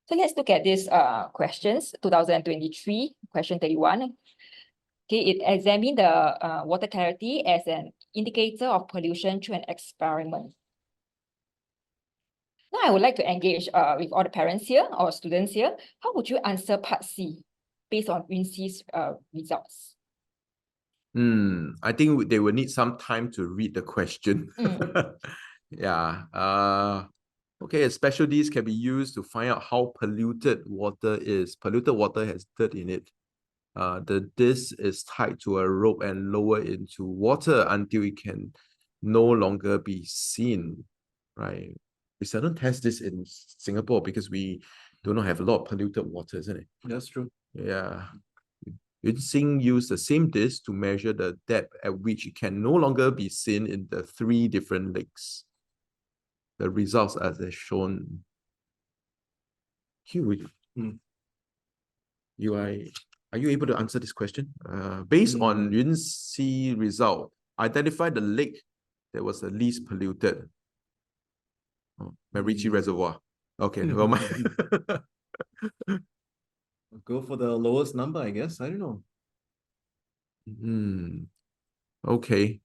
S4: So let's look at these questions. 2023, question 31. Okay, it examined the water clarity as an indicator of pollution through an experiment. Now I would like to engage with all the parents here or students here. How would you answer part C based on Wincy's results?
S1: I think they will need some time to read the question. Yeah. Okay, specialties can be used to find out how polluted water is. Polluted water has dirt in it. The disc is tied to a rope and lowered into water until it can no longer be seen. Right. We seldom test this in Singapore because we do not have a lot of polluted water, isn't it?
S3: That's true.
S1: Yeah. Yunsing used the same disc to measure the depth at which it can no longer be seen in the 3 different lakes. The results are as shown here. Are you able to answer this question? Based on Yunxi result, identify the lake that was the least polluted. Marichi Reservoir. Okay, never mind.
S3: Go for the lowest number, I guess. I don't know.
S1: Okay.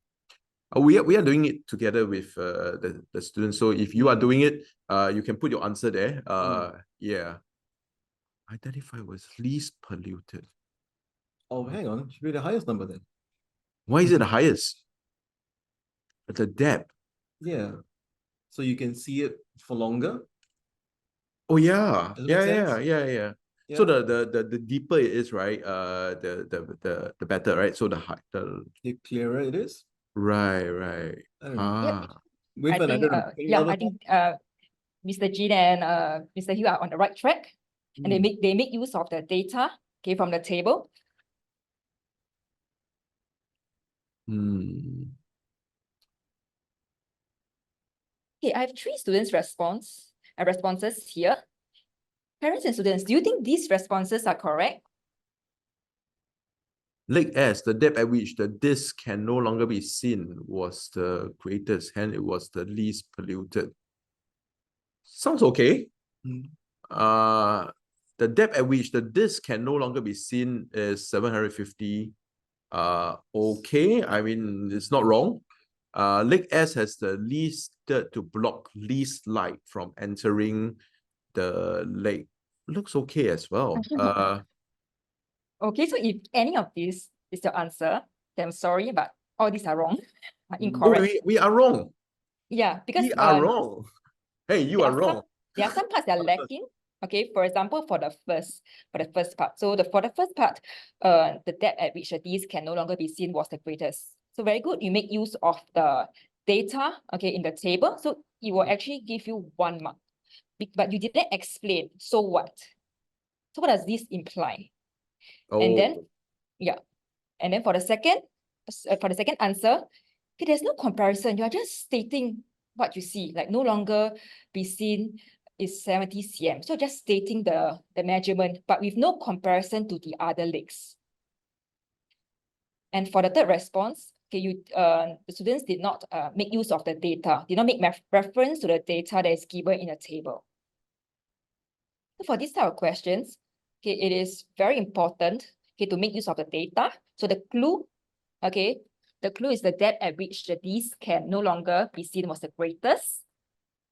S1: We are doing it together with the students. So if you are doing it, you can put your answer there. Yeah. Identify was least polluted.
S3: Oh, hang on. It should be the highest number then.
S1: Why is it the highest? The depth.
S3: Yeah. So you can see it for longer.
S1: Oh yeah.
S3: Does it make sense?
S1: Yeah. So the deeper it is, right? The better, right? So the
S3: clearer it is.
S1: Right.
S3: I don't know.
S1: Ah.
S3: With
S4: I think,
S3: another, any other
S4: I think Mr. Jin and Mr. Hugh are on the right track, and they make use of the data, okay, from the table. Okay, I have 3 students' responses here. Parents and students, do you think these responses are correct?
S1: Lake S, the depth at which the disk can no longer be seen was the greatest, hence it was the least polluted. Sounds okay. The depth at which the disk can no longer be seen is 750. Okay, I mean, it's not wrong. Lake S has the least dirt to block least light from entering the lake. Looks okay as well.
S4: Okay, so if any of these is your answer, then I'm sorry, but all these are wrong, are
S1: Oh,
S4: incorrect.
S1: we are wrong.
S4: Yeah, because
S1: We are wrong. Hey, you are wrong.
S4: There are some parts that are lacking. Okay, for example, for the first part. So for the first part, the depth at which these can no longer be seen was the greatest. So very good. You make use of the data, okay, in the table. So it will actually give you 1 mark. But you didn't explain. So what? So what does this imply? And then, yeah. And then for the second answer, okay, there's no comparison. You're just stating what you see, like no longer be seen is 70 cm. So just stating the measurement, but with no comparison to the other lakes. And for the third response, okay, the students did not make use of the data, did not make reference to the data that is given in a table. So for these type of questions, okay, it is very important, okay, to make use of the data. So the clue, okay, the clue is the depth at which these can no longer be seen was the greatest.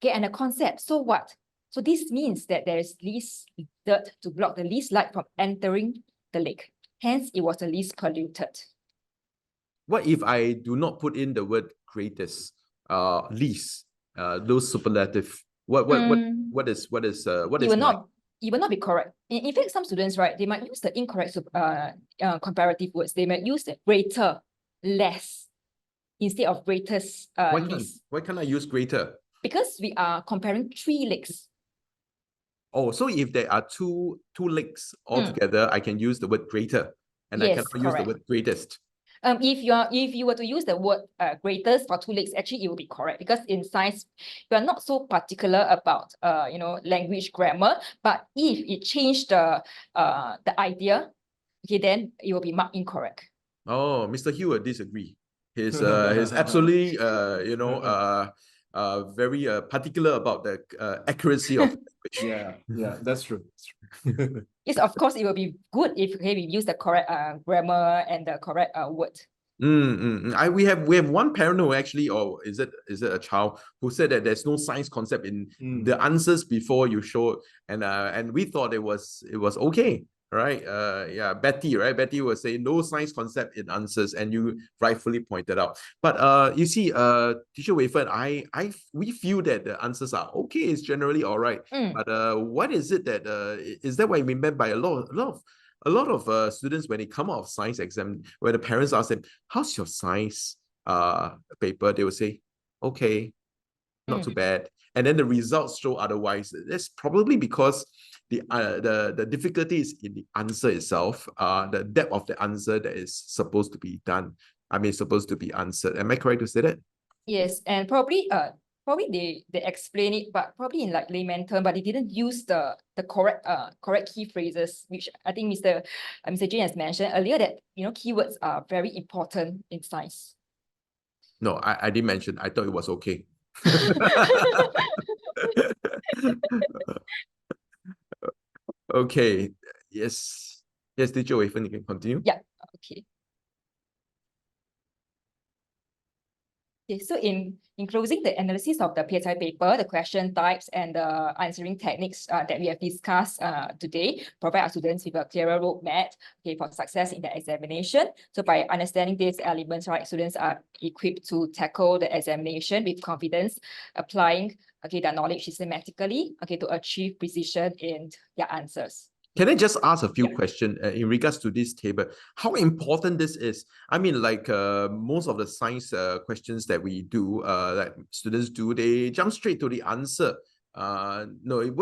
S4: Okay, and the concept, so what? So this means that there is least dirt to block the least light from entering the lake. Hence, it was the least polluted.
S1: What if I do not put in the word greatest, least, those superlative? What is
S4: It will not be correct. In fact, some students, right, they might use the incorrect comparative words. They might use the greater, less, instead of greatest, least.
S1: why can't I use greater?
S4: Because we are comparing 3 lakes.
S1: Oh, so if there are two lakes altogether, I can use the word greater, and I
S4: Yes,
S1: cannot use the
S4: correct.
S1: word greatest.
S4: If you were to use the word greatest for 2 lakes, actually it will be correct, because in science we are not so particular about language grammar. But if it changed the idea, okay, then it will be marked incorrect.
S1: Oh, Mr. Hugh would disagree. He's absolutely very particular about the accuracy of language.
S3: Yeah, that's true.
S4: Yes, of course, it will be good if we use the correct grammar and the correct word.
S1: We have one parent who actually, or is it a child, who said that there's no science concept in the answers before you show, and we thought it was okay, right? Yeah, Betty, right? Betty was saying no science concept in answers, and you rightfully pointed out. But you see, Teacher Wei Fen, we feel that the answers are okay. It's generally all right. But what is it that is that what we meant by a lot of students, when they come out of science exam, when the parents ask them, how's your science paper, they will say, okay, not too bad. And then the results show otherwise. That's probably because the difficulty is in the answer itself, the depth of the answer that is supposed to be done. Supposed to be answered. Am I correct to say that?
S4: Yes, and probably they explain it, but probably in like layman term, but they didn't use the correct key phrases, which I think Mr. Jin has mentioned earlier, that keywords are very important in science.
S1: No, I didn't mention. I thought it was okay. Okay. Yes, Teacher Wei Fen, you can continue.
S4: Yeah. Okay. Okay, so in closing the analysis of the PSLE paper, the question types and the answering techniques that we have discussed today provide our students with a clearer roadmap, okay, for success in the examination. So by understanding these elements, right, students are equipped to tackle the examination with confidence, applying their knowledge systematically, to achieve precision in their answers.
S1: Can I just ask a few questions in regards to this table? How important this is? I mean, like most of the science questions that we do, that students do, they jump straight to the answer. No,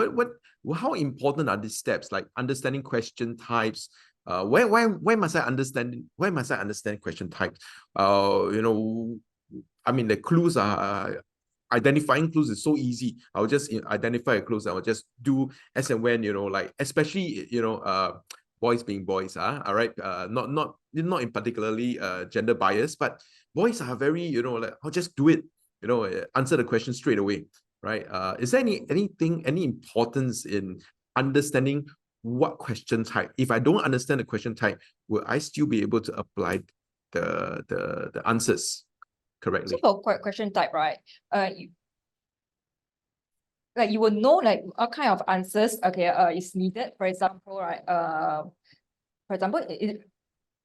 S1: how important are these steps? Like understanding question types. Why must I understand? Why must I understand question types? You know, I mean, the clues are. Identifying clues is so easy. I'll just identify a clues. I'll just do as and when, you know, like especially, you know, boys being boys, all right, not in particularly gender bias, but boys are very, you know, like I'll just do it, you know, answer the question straight away, right? Is there any importance in understanding what question type? If I don't understand the question type, will I still be able to apply the answers correctly?
S4: So for question type, right? Like you will know like what kind of answers is needed. For example, right?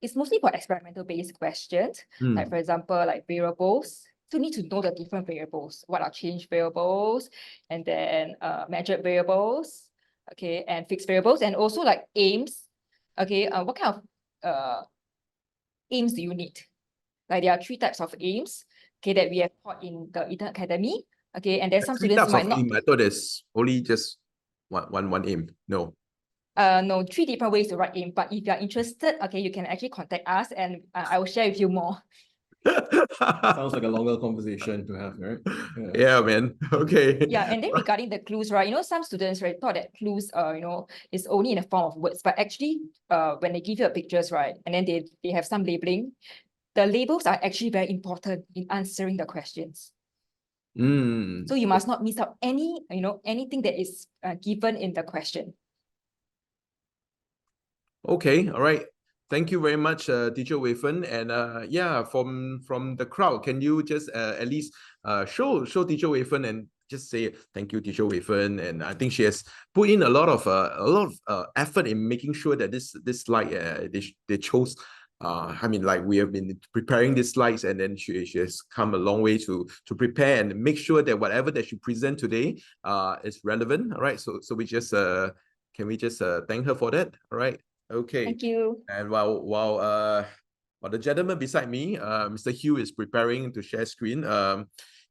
S4: It's mostly for experimental based questions. Like for example, like variables. So you need to know the different variables. What are change variables, and then measured variables, okay, and fixed variables, and also like aims. Okay, what kind of aims do you need? Like there are 3 types of aims, okay, that we have taught in the Eton Academy. Okay, and there's some students might not.
S1: I thought there's only just one aim. No.
S4: No, 3 different ways to write aim. But if you are interested, okay, you can actually contact us, and I will share with you more.
S3: Sounds like a longer conversation to have, right?
S1: Yeah, man. Okay.
S4: Yeah, and then regarding the clues, right? You know, some students, right, thought that clues, you know, is only in the form of words, but actually, when they give you pictures, right, and then they have some labeling, the labels are actually very important in answering the questions. So you must not miss out anything that is given in the question.
S1: Okay, all right. Thank you very much, Teacher Wei Fen. And yeah, from the crowd, can you just at least show Teacher Wei Fen and just say thank you, Teacher Wei Fen. And I think she has put in a lot of effort in making sure that this slide they chose. I mean, like we have been preparing these slides, and then she has come a long way to prepare and make sure that whatever that she present today is relevant. All right. So we just can we just thank her for that? All right. Okay.
S4: Thank you.
S1: And while the gentleman beside me, Mr. Hugh, is preparing to share screen.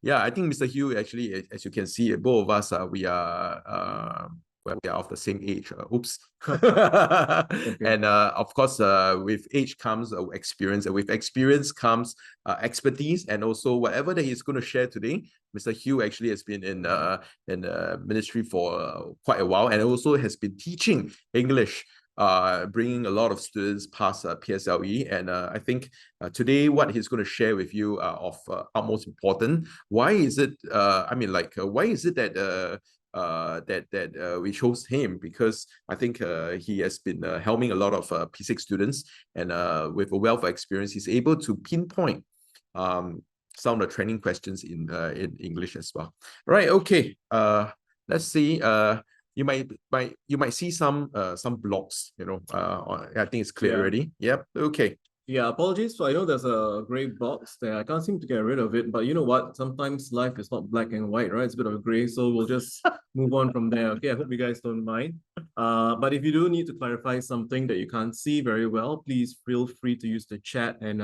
S1: Yeah, I think Mr. Hugh actually, as you can see, both of us we are of the same age. Oops. Okay. And of course, with age comes experience, and with experience comes expertise, and also whatever that he's going to share today. Mr. Hugh actually has been in ministry for quite a while, and also has been teaching English, bringing a lot of students past PSLE. And I think today what he's going to share with you of utmost important. Why is it, why is it that we chose him? Because I think he has been helping a lot of P6 students, and with a wealth of experience, he's able to pinpoint some of the training questions in English as well. All right, okay. Let's see. You might see some blocks, you know. I think it's clear already. Yep. Okay.
S3: Yeah, apologies. So I know there's a gray box there. I can't seem to get rid of it, but you know what? Sometimes life is not black and white, right? It's a bit of a gray, so we'll just move on from there. Okay, I hope you guys don't mind. But if you do need to clarify something that you can't see very well, please feel free to use the chat, and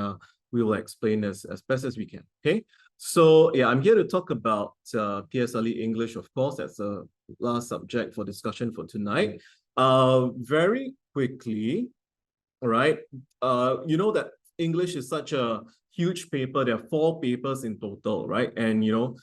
S3: we will explain as best as we can. Okay. So yeah, I'm here to talk about PSLE English, of course. That's the last subject for discussion for tonight. Very quickly, all right. You know that English is such a huge paper. There are 4 papers in total, right? And you know,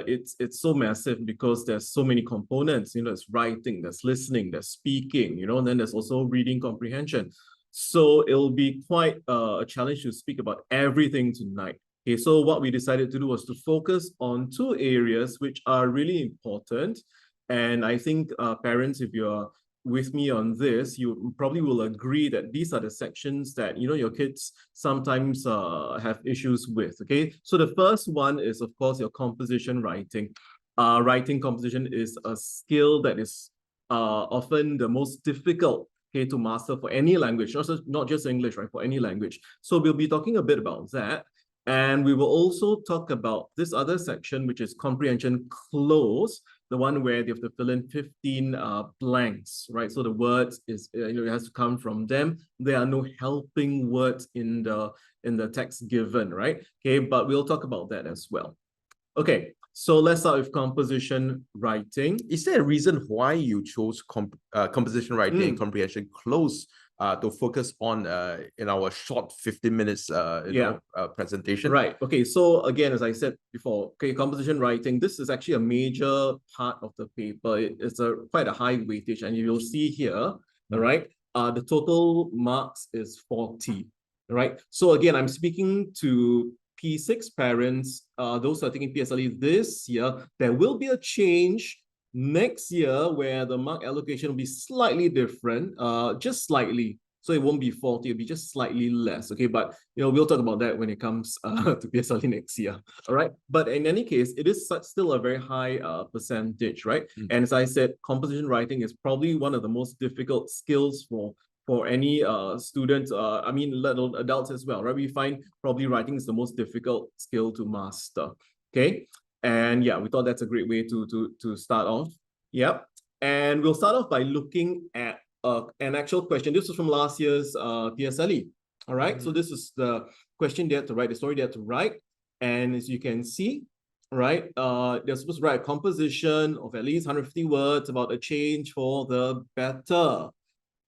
S3: it's so massive because there's so many components. You know, there's writing, there's listening, there's speaking. You know, and then there's also reading comprehension. So it'll be quite a challenge to speak about everything tonight. Okay, so what we decided to do was to focus on 2 areas which are really important. And I think parents, if you're with me on this, you probably will agree that these are the sections that, you know, your kids sometimes have issues with. Okay, so the first one is, of course, your composition writing. Writing composition is a skill that is often the most difficult, okay, to master for any language, not just English, right? For any language. So we'll be talking a bit about that. And we will also talk about this other section, which is comprehension close. the one where they have to fill in 15 blanks, right? So the words is, it has to come from them. There are no helping words in the text given, right? Okay, but we'll talk about that as well. Okay, so let's start with composition writing.
S1: Is there a reason why you chose composition writing and comprehension close to focus on in our short 15 minutes presentation?
S3: Right. Okay. So again, as I said before, okay, composition writing, this is actually a major part of the paper. It's quite a high weightage, and you'll see here, all right, the total marks is 40. All right. So again, I'm speaking to P6 parents, those who are taking PSLE this year. There will be a change next year where the mark allocation will be slightly different, just slightly. So it won't be 40, it'll be just slightly less. Okay, but we'll talk about that when it comes to PSLE next year. All right. But in any case, it is still a very high percentage, right? And as I said, composition writing is probably one of the most difficult skills for any students, I mean, let alone adults as well, right? We find probably writing is the most difficult skill to master. Okay. And yeah, we thought that's a great way to start off. Yep. And we'll start off by looking at an actual question. This was from last year's PSLE. All right. So this is the question they had to write, the story they had to write. And as you can see, right, they're supposed to write a composition of at least 150 words about a change for the better.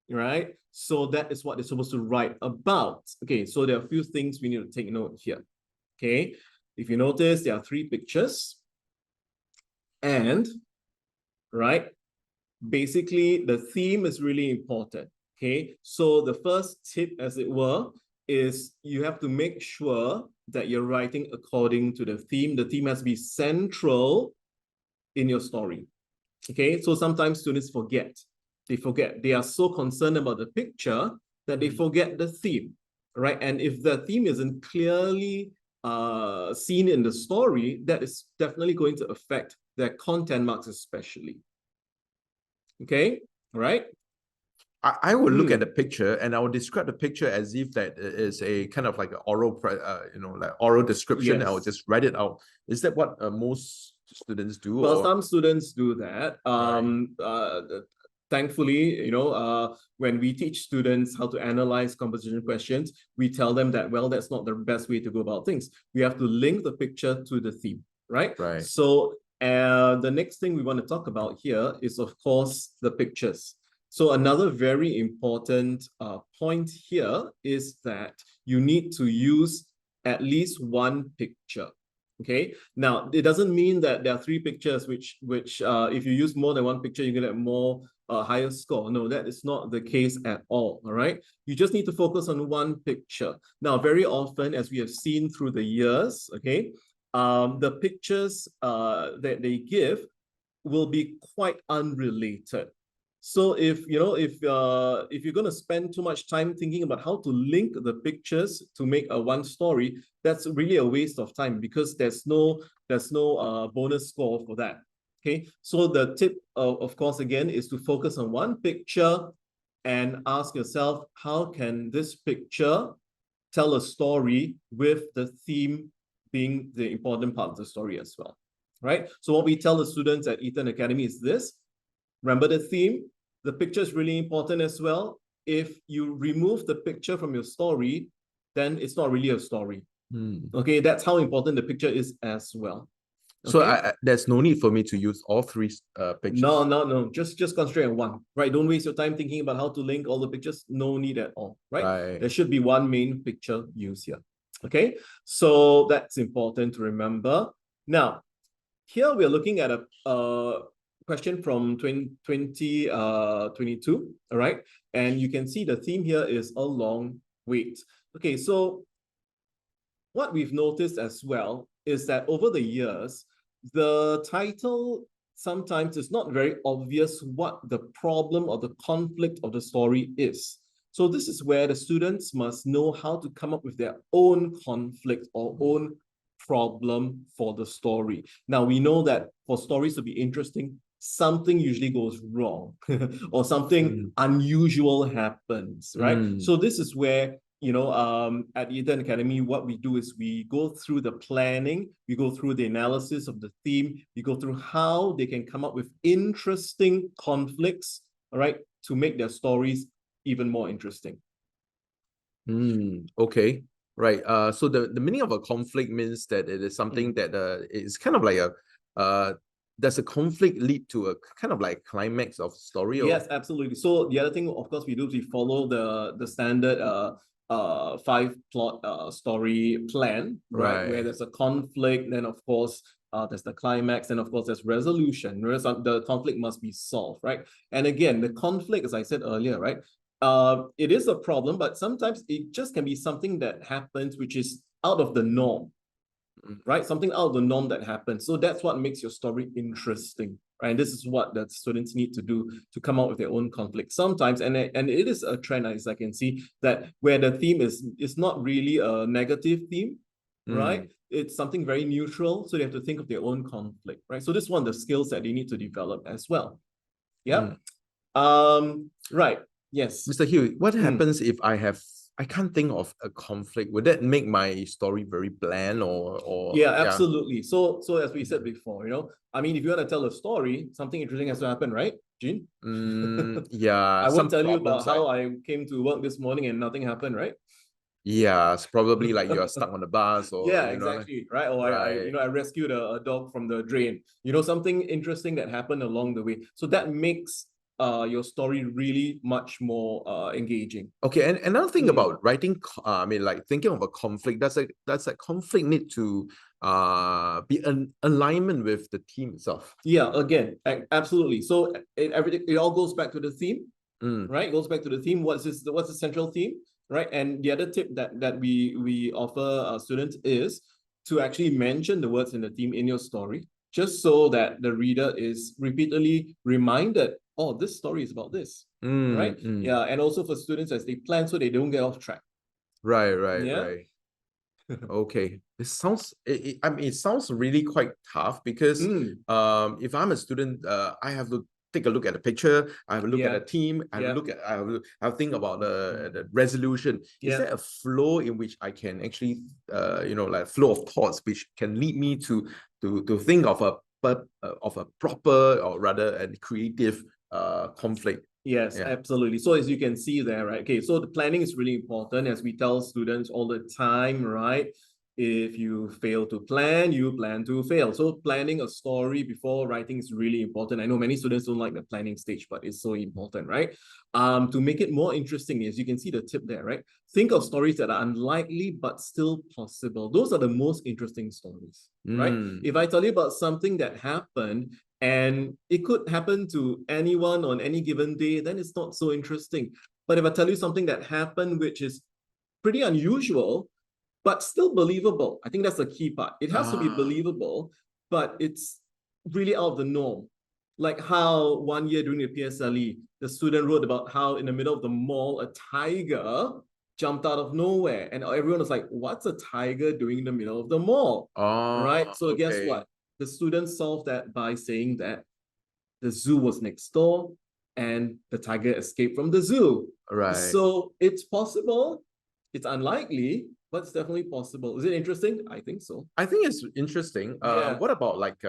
S3: Right? So that is what they're supposed to write about. Okay, so there are a few things we need to take note here. Okay, if you notice, there are 3 pictures. And, right, basically the theme is really important. Okay, so the first tip, as it were, is you have to make sure that you're writing according to the theme. The theme has to be central in your story. Okay, so sometimes students forget. They are so concerned about the picture that they forget the theme, right? And if the theme isn't clearly seen in the story, that is definitely going to affect their content marks especially. Okay, all right?
S1: I will look at the picture and I will describe the picture as if that is a kind of like an oral, like oral description.
S3: Yes.
S1: I will just write it out. Is that what most students do?
S3: Well, some students do that. Thankfully, when we teach students how to analyze composition questions, we tell them that, well, that's not the best way to go about things. We have to link the picture to the theme, right?
S1: Right.
S3: So the next thing we want to talk about here is, of course, the pictures. So another very important point here is that you need to use at least one picture. Okay, now it doesn't mean that there are 3 pictures which if you use more than one picture, you're gonna get more higher score. No, that is not the case at all. All right, you just need to focus on one picture. Now, very often, as we have seen through the years, okay, the pictures that they give will be quite unrelated. So if you're going to spend too much time thinking about how to link the pictures to make one story, that's really a waste of time because there's no bonus score for that. Okay, so the tip, of course, again, is to focus on one picture and ask yourself, how can this picture tell a story with the theme being the important part of the story as well, right? So what we tell the students at Eton Academy is this: remember the theme. The picture is really important as well. If you remove the picture from your story, then it's not really a story. Okay, that's how important the picture is as well. Okay?
S1: So there's no need for me to use all 3 pictures.
S3: No. Just concentrate on one, right? Don't waste your time thinking about how to link all the pictures. No need at all, right? There should be one main picture used here. Okay, so that's important to remember. Now, here we're looking at a question from 2022, all right? And you can see the theme here is a long wait. Okay, so what we've noticed as well is that over the years, the title sometimes is not very obvious what the problem or the conflict of the story is. So this is where the students must know how to come up with their own conflict or own problem for the story. Now, we know that for stories to be interesting, something usually goes wrong or something unusual happens, right? So this is where at Eden Academy, what we do is we go through the planning, we go through the analysis of the theme, we go through how they can come up with interesting conflicts, all right, to make their stories even more interesting.
S1: Okay. Right. So the meaning of a conflict means that it is something that is kind of like does a conflict lead to a kind of like climax of story? Or?
S3: Yes, absolutely. So the other thing, of course, we do is we follow the standard 5-plot story plan, right? Where there's a conflict, then of course there's the climax, and of course there's resolution. The conflict must be solved, right? And again, the conflict, as I said earlier, right? It is a problem, but sometimes it just can be something that happens which is out of the norm, right? Something out of the norm that happens. So that's what makes your story interesting, right? And this is what the students need to do to come out with their own conflict. Sometimes, and it is a trend, as I can see, that where the theme is not really a negative theme, right? It's something very neutral, so they have to think of their own conflict, right? So this is one of the skills that they need to develop as well. Yeah. Right. Yes.
S1: Mr. Hugh, what happens if I can't think of a conflict? Would that make my story very bland or
S3: yeah, absolutely. So as we said before, I mean, if you want to tell a story, something interesting has to happen, right, Jean?
S1: Yeah.
S3: I won't tell you about
S1: like,
S3: how I came to work this morning and nothing happened, right?
S1: Yeah, it's probably like you're stuck on the bus or
S3: yeah, exactly, right? Or
S1: right.
S3: I rescued a dog from the drain. Something interesting that happened along the way. So that makes your story really much more engaging.
S1: Okay, and another thing about writing, I mean, like thinking of a conflict, does a conflict need to be an alignment with the theme itself?
S3: Yeah, again, absolutely. So it all goes back to the theme, right? It goes back to the theme. What's the central theme, right? And the other tip that we offer students is to actually mention the words in the theme in your story, just so that the reader is repeatedly reminded, oh, this story is about this, right? Yeah, and also for students as they plan so they don't get off track.
S1: Right. Okay, this sounds. I mean, it sounds really quite tough because if I'm a student, I have to take a look at the picture. I have a look at the team. I have a look at. I have to think about the resolution. Is there a flow in which I can actually, like flow of thoughts, which can lead me to think of a proper or rather a creative conflict?
S3: Yes, absolutely. So as you can see there, right? Okay, so the planning is really important, as we tell students all the time, right? If you fail to plan, you plan to fail. So planning a story before writing is really important. I know many students don't like the planning stage, but it's so important, right? To make it more interesting, as you can see the tip there, right? Think of stories that are unlikely but still possible. Those are the most interesting stories, right? If I tell you about something that happened and it could happen to anyone on any given day, then it's not so interesting. But if I tell you something that happened, which is pretty unusual, but still believable, I think that's the key part. It has to be believable, but it's really out of the norm. Like how one year during the PSLE, the student wrote about how in the middle of the mall, a tiger jumped out of nowhere. And everyone was like, what's a tiger doing in the middle of the mall? Right? So guess what? The students solved that by saying that the zoo was next door and the tiger escaped from the zoo.
S1: Right.
S3: So it's possible. It's unlikely, but it's definitely possible. Is it interesting? I think so.
S1: I think it's interesting. What about like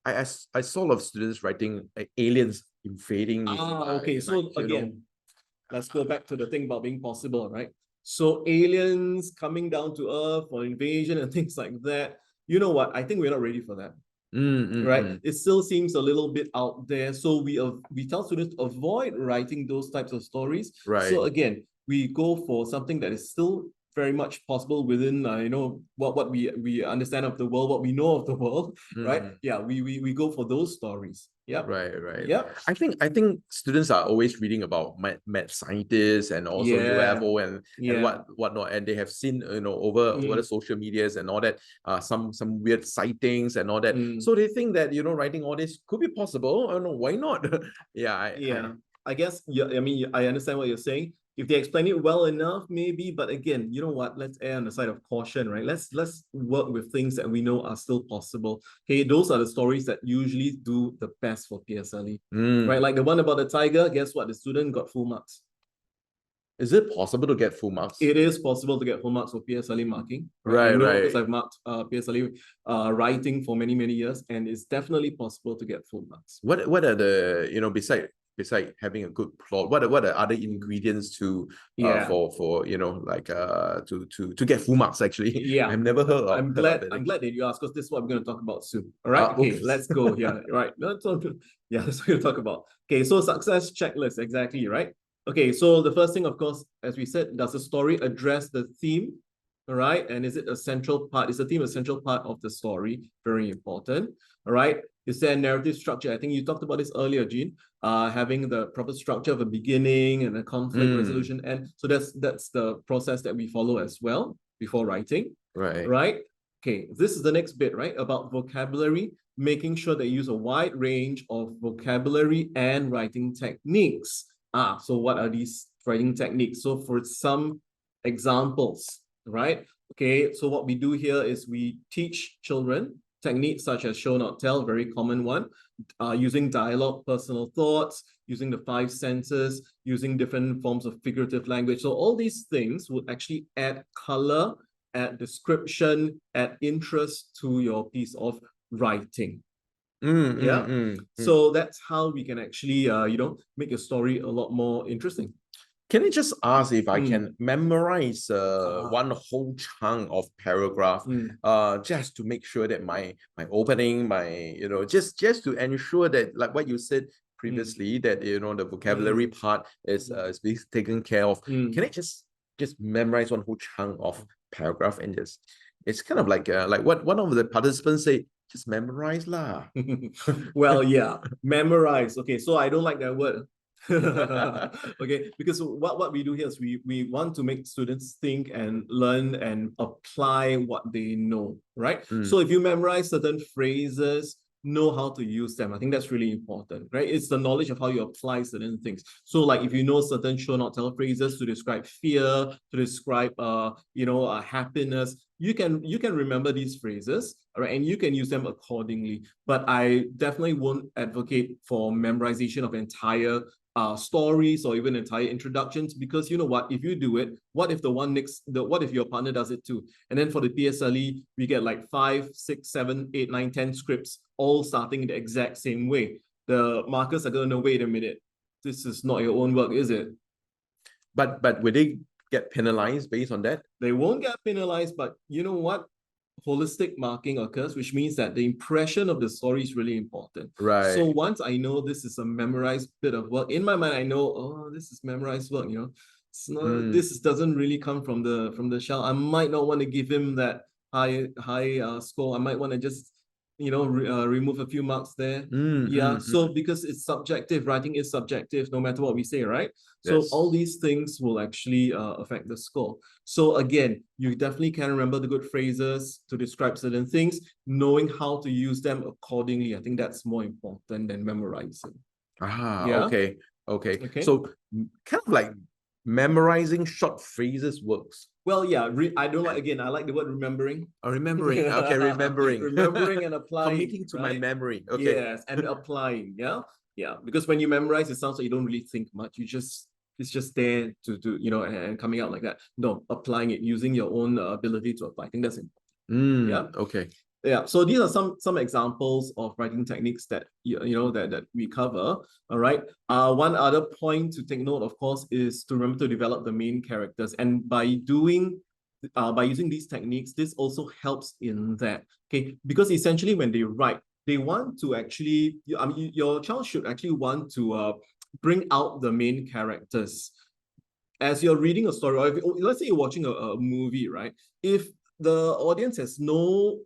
S1: I saw a lot of students writing aliens invading.
S3: Okay. So again, let's go back to the thing about being possible, right? So aliens coming down to Earth for invasion and things like that. You know what? I think we're not ready for that. Right? It still seems a little bit out there. So we tell students to avoid writing those types of stories.
S1: Right.
S3: So again, we go for something that is still very much possible within what we understand of the world, what we know of the world, right? Yeah, we go for those stories. Yeah.
S1: Right.
S3: Yeah.
S1: I think students are always reading about mad scientists and also UFO and whatnot, and they have seen over the social medias and all that some weird sightings and all that. So they think that writing all this could be possible. I don't know, why not?
S3: I guess I mean I understand what you're saying. If they explain it well enough, maybe. But again, you know what? Let's err on the side of caution, right? Let's work with things that we know are still possible. Okay, those are the stories that usually do the best for PSLE, right? Like the one about the tiger. Guess what? The student got full marks.
S1: Is it possible to get full marks?
S3: It is possible to get full marks for PSLE marking. I
S1: Right,
S3: know
S1: right.
S3: because I've marked PSLE writing for many, many years, and it's definitely possible to get full marks.
S1: What are the, you know, beside having a good plot, what are other ingredients to
S3: Yeah.
S1: for you know, like to get full marks actually?
S3: Yeah.
S1: I've never heard of
S3: I'm
S1: heard of
S3: glad
S1: it.
S3: that you asked, because this is what I'm going to talk about soon. All right. Okay,
S1: okay.
S3: let's go. Yeah, right. That's what we're going to talk about. Okay, so success checklist, exactly, right? Okay, so the first thing, of course, as we said, does the story address the theme? All right, and is it a central part? Is the theme a central part of the story? Very important. All right. Is there a narrative structure? I think you talked about this earlier, Jean. Having the proper structure of a beginning and a conflict resolution, and so that's the process that we follow as well before writing.
S1: Right.
S3: Right. Okay, this is the next bit, right? About vocabulary, making sure they use a wide range of vocabulary and writing techniques. So what are these writing techniques? So for some examples, right? Okay, so what we do here is we teach children techniques such as show, not tell, very common one, using dialogue, personal thoughts, using the 5 senses, using different forms of figurative language. So all these things would actually add color, add description, add interest to your piece of writing. So that's how we can actually, you know, make a story a lot more interesting.
S1: Can I just ask if I can memorize one whole chunk of paragraph, just to make sure that my opening, you know, just to ensure that, like what you said previously, that, you know, the vocabulary part is being taken care of. Can I just memorize one whole chunk of paragraph and just, it's kind of like what one of the participants say, just memorize lah.
S3: Well, yeah, memorize. Okay, so I don't like that word. Okay, because what we do here is we want to make students think and learn and apply what they know, right? So if you memorize certain phrases, know how to use them. I think that's really important, right? It's the knowledge of how you apply certain things. So like if you know certain show, not tell phrases to describe fear, to describe you know, happiness, you can remember these phrases, all right, and you can use them accordingly. But I definitely won't advocate for memorization of entire stories or even entire introductions, because you know what, if you do it, what if what if your partner does it too, and then for the PSLE we get like 5, 6, 7, 8, 9, 10 scripts all starting the exact same way. The markers are going to know, wait a minute, this is not your own work, is it?
S1: But will they get penalized based on that?
S3: They won't get penalized, but you know what, holistic marking occurs, which means that the impression of the story is really important.
S1: Right.
S3: So once I know this is a memorized bit of work, in my mind, I know, oh, this is memorized work, you know. It's not, this doesn't really come from the shell. I might not want to give him that high score. I might want to just, you know, remove a few marks there. So because it's subjective, writing is subjective, no matter what we say, right? So all these things will actually affect the score. So again, you definitely can remember the good phrases to describe certain things, knowing how to use them accordingly. I think that's more important than memorizing.
S1: Okay. So kind of like memorizing short phrases works.
S3: Well, yeah, I don't like, again, I like the word remembering.
S1: Remembering. Okay, remembering.
S3: Remembering and applying.
S1: Committing to my memory. Okay.
S3: Yes, and applying. Yeah. Because when you memorize, it sounds like you don't really think much. It's just there to you know, and coming out like that. No, applying it, using your own ability to apply. I think that's important.
S1: Okay.
S3: Yeah, so these are some examples of writing techniques that you know that we cover. All right. One other point to take note, of course, is to remember to develop the main characters, and by using these techniques, this also helps in that. Okay, because essentially when they write, they want to actually, I mean, your child should actually want to bring out the main characters as you're reading a story, or if, let's say you're watching a movie, right? If the audience has no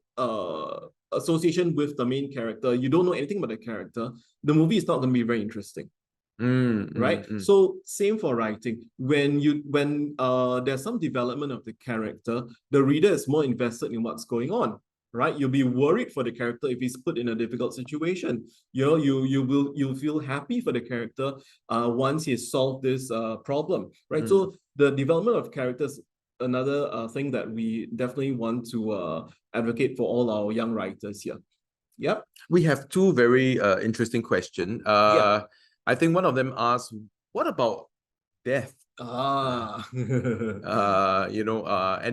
S3: association with the main character, you don't know anything about the character, the movie is not going to be very interesting. Right? So same for writing. When there's some development of the character, the reader is more invested in what's going on. Right? You'll be worried for the character if he's put in a difficult situation. You know, you'll feel happy for the character once he's solved this problem. Right? So the development of characters, another thing that we definitely want to advocate for all our young writers here. Yep.
S1: We have two very interesting questions. I think one of them asks, what about death
S3: Ah.
S1: And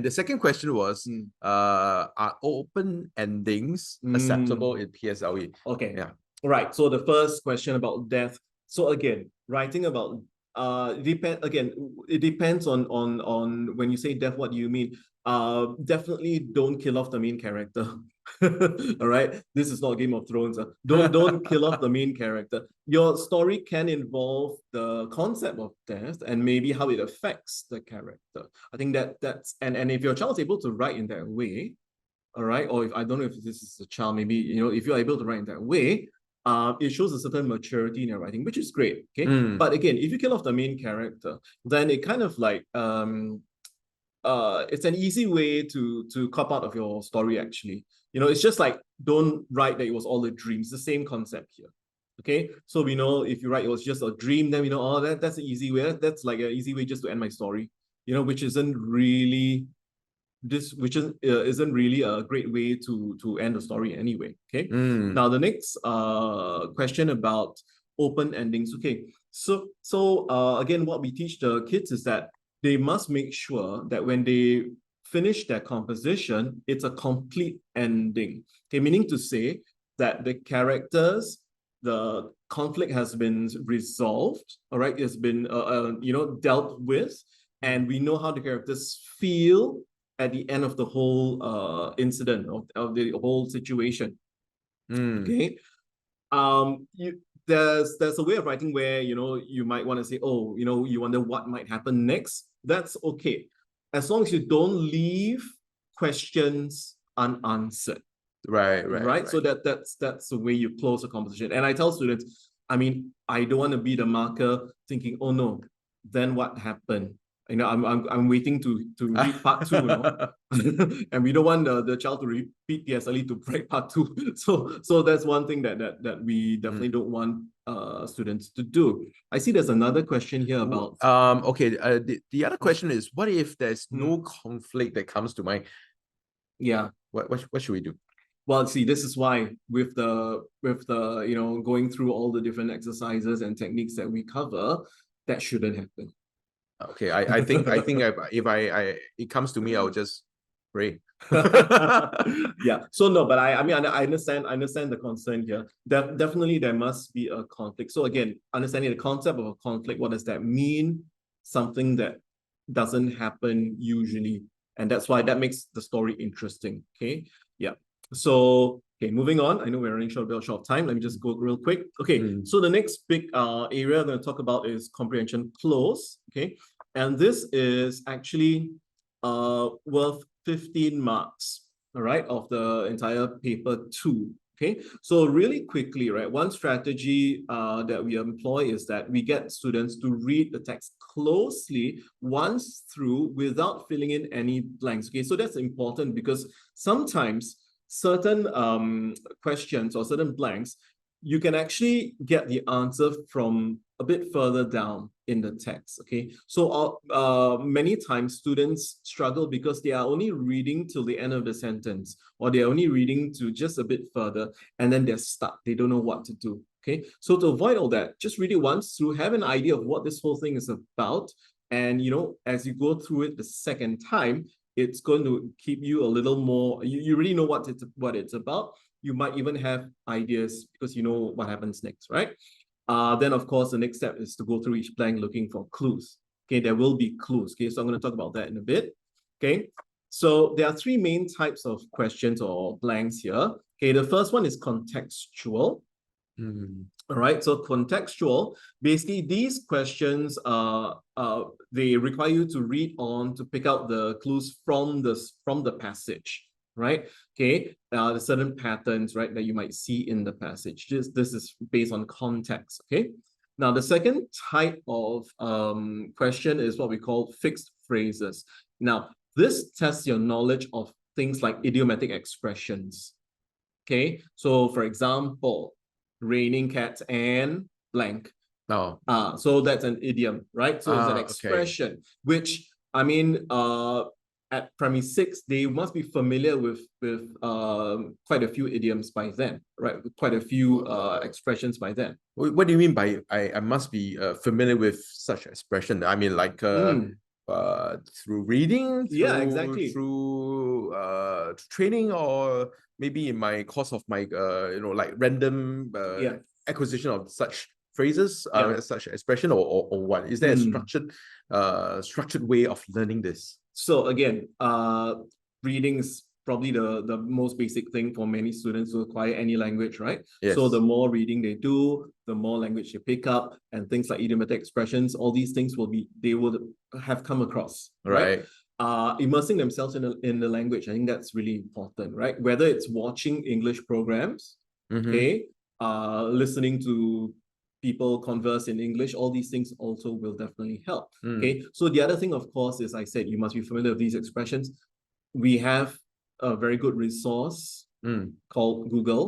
S1: the second question was, are open endings acceptable in PSLE?
S3: Okay.
S1: Yeah.
S3: Right. So the first question about death. So again, writing about it depends on when you say death, what do you mean? Definitely don't kill off the main character. All right. This is not Game of Thrones. Don't kill off the main character. Your story can involve the concept of death and maybe how it affects the character. I think that's and if your child is able to write in that way, all right, or if I don't know if this is a child, maybe if you're able to write in that way, it shows a certain maturity in your writing, which is great. Okay. But again, if you kill off the main character, then it kind of like it's an easy way to cop out of your story, actually. It's just like, don't write that it was all a dream. It's the same concept here. Okay, so we know if you write it was just a dream, then we know, oh, that's an easy way. That's like an easy way just to end my story, which isn't really isn't really a great way to end the story anyway. Okay. Now the next question about open endings. Okay, so again, what we teach the kids is that they must make sure that when they finish their composition, it's a complete ending. Okay, meaning to say that the characters, the conflict has been resolved. All right, it's been dealt with, and we know how the characters feel at the end of the whole incident, of the whole situation. Okay. There's a way of writing where you might want to say, oh, you wonder what might happen next. That's okay, as long as you don't leave questions unanswered. Right. So that's the way you close a composition. And I tell students, I don't want to be the marker thinking, oh no, then what happened? I'm waiting to read part 2, and we don't want the child to repeat PSLE to break part 2. So that's one thing that we definitely don't want students to do. I see there's another question here about
S1: okay. The other question is, what if there's no conflict that comes to mind?
S3: Yeah.
S1: What should we do?
S3: Well, see, this is why with the going through all the different exercises and techniques that we cover, that shouldn't happen.
S1: Okay, I think if it comes to me, I'll just pray.
S3: Yeah. So no, but I understand the concern here. Definitely there must be a conflict. So again, understanding the concept of a conflict, what does that mean? Something that doesn't happen usually, and that's why that makes the story interesting. Okay. Yeah. So okay, moving on. I know we're running short of time. Let me just go real quick. Okay. So the next big area I'm going to talk about is comprehension close. Okay. And this is actually worth 15 marks, all right, of the entire paper 2. Okay, so really quickly, right, one strategy that we employ is that we get students to read the text closely once through without filling in any blanks. Okay, so that's important because sometimes certain questions or certain blanks, you can actually get the answer from a bit further down in the text. Okay, so many times students struggle because they are only reading till the end of the sentence, or they're only reading to just a bit further, and then they're stuck. They don't know what to do. Okay, so to avoid all that, just read it once through, have an idea of what this whole thing is about, and as you go through it the second time, it's going to keep you a little more, you really know what it's about. You might even have ideas because you know what happens next, right? Then of course the next step is to go through each blank looking for clues. Okay, there will be clues. Okay, so I'm going to talk about that in a bit. Okay, so there are 3 main types of questions or blanks here. Okay, the first one is contextual. All right, so contextual, basically these questions they require you to read on to pick out the clues from the passage, right? Okay, the certain patterns, right, that you might see in the passage. This is based on context. Okay, now the second type of question is what we call fixed phrases. Now this tests your knowledge of things like idiomatic expressions. Okay, so for example, raining cats and blank. So that's an idiom, right? So it's an expression, which at primary 6, they must be familiar with quite a few idioms by then, right? Quite a few expressions by then.
S1: What do you mean by I must be familiar with such expression? I mean, like through reading,
S3: Yeah, exactly.
S1: through training, or maybe in my course of my like random
S3: Yeah.
S1: acquisition of such phrases,
S3: Yeah.
S1: such expression, or what? Is there a structured way of learning this?
S3: So again, reading is probably the most basic thing for many students to acquire any language, right?
S1: Yes.
S3: So the more reading they do, the more language they pick up, and things like idiomatic expressions, all these things they would have come across, right? Immersing themselves in the language, I think that's really important, right? Whether it's watching English programs, okay, listening to people converse in English, all these things also will definitely help. Okay, so the other thing, of course, is I said you must be familiar with these expressions. We have a very good resource called Google.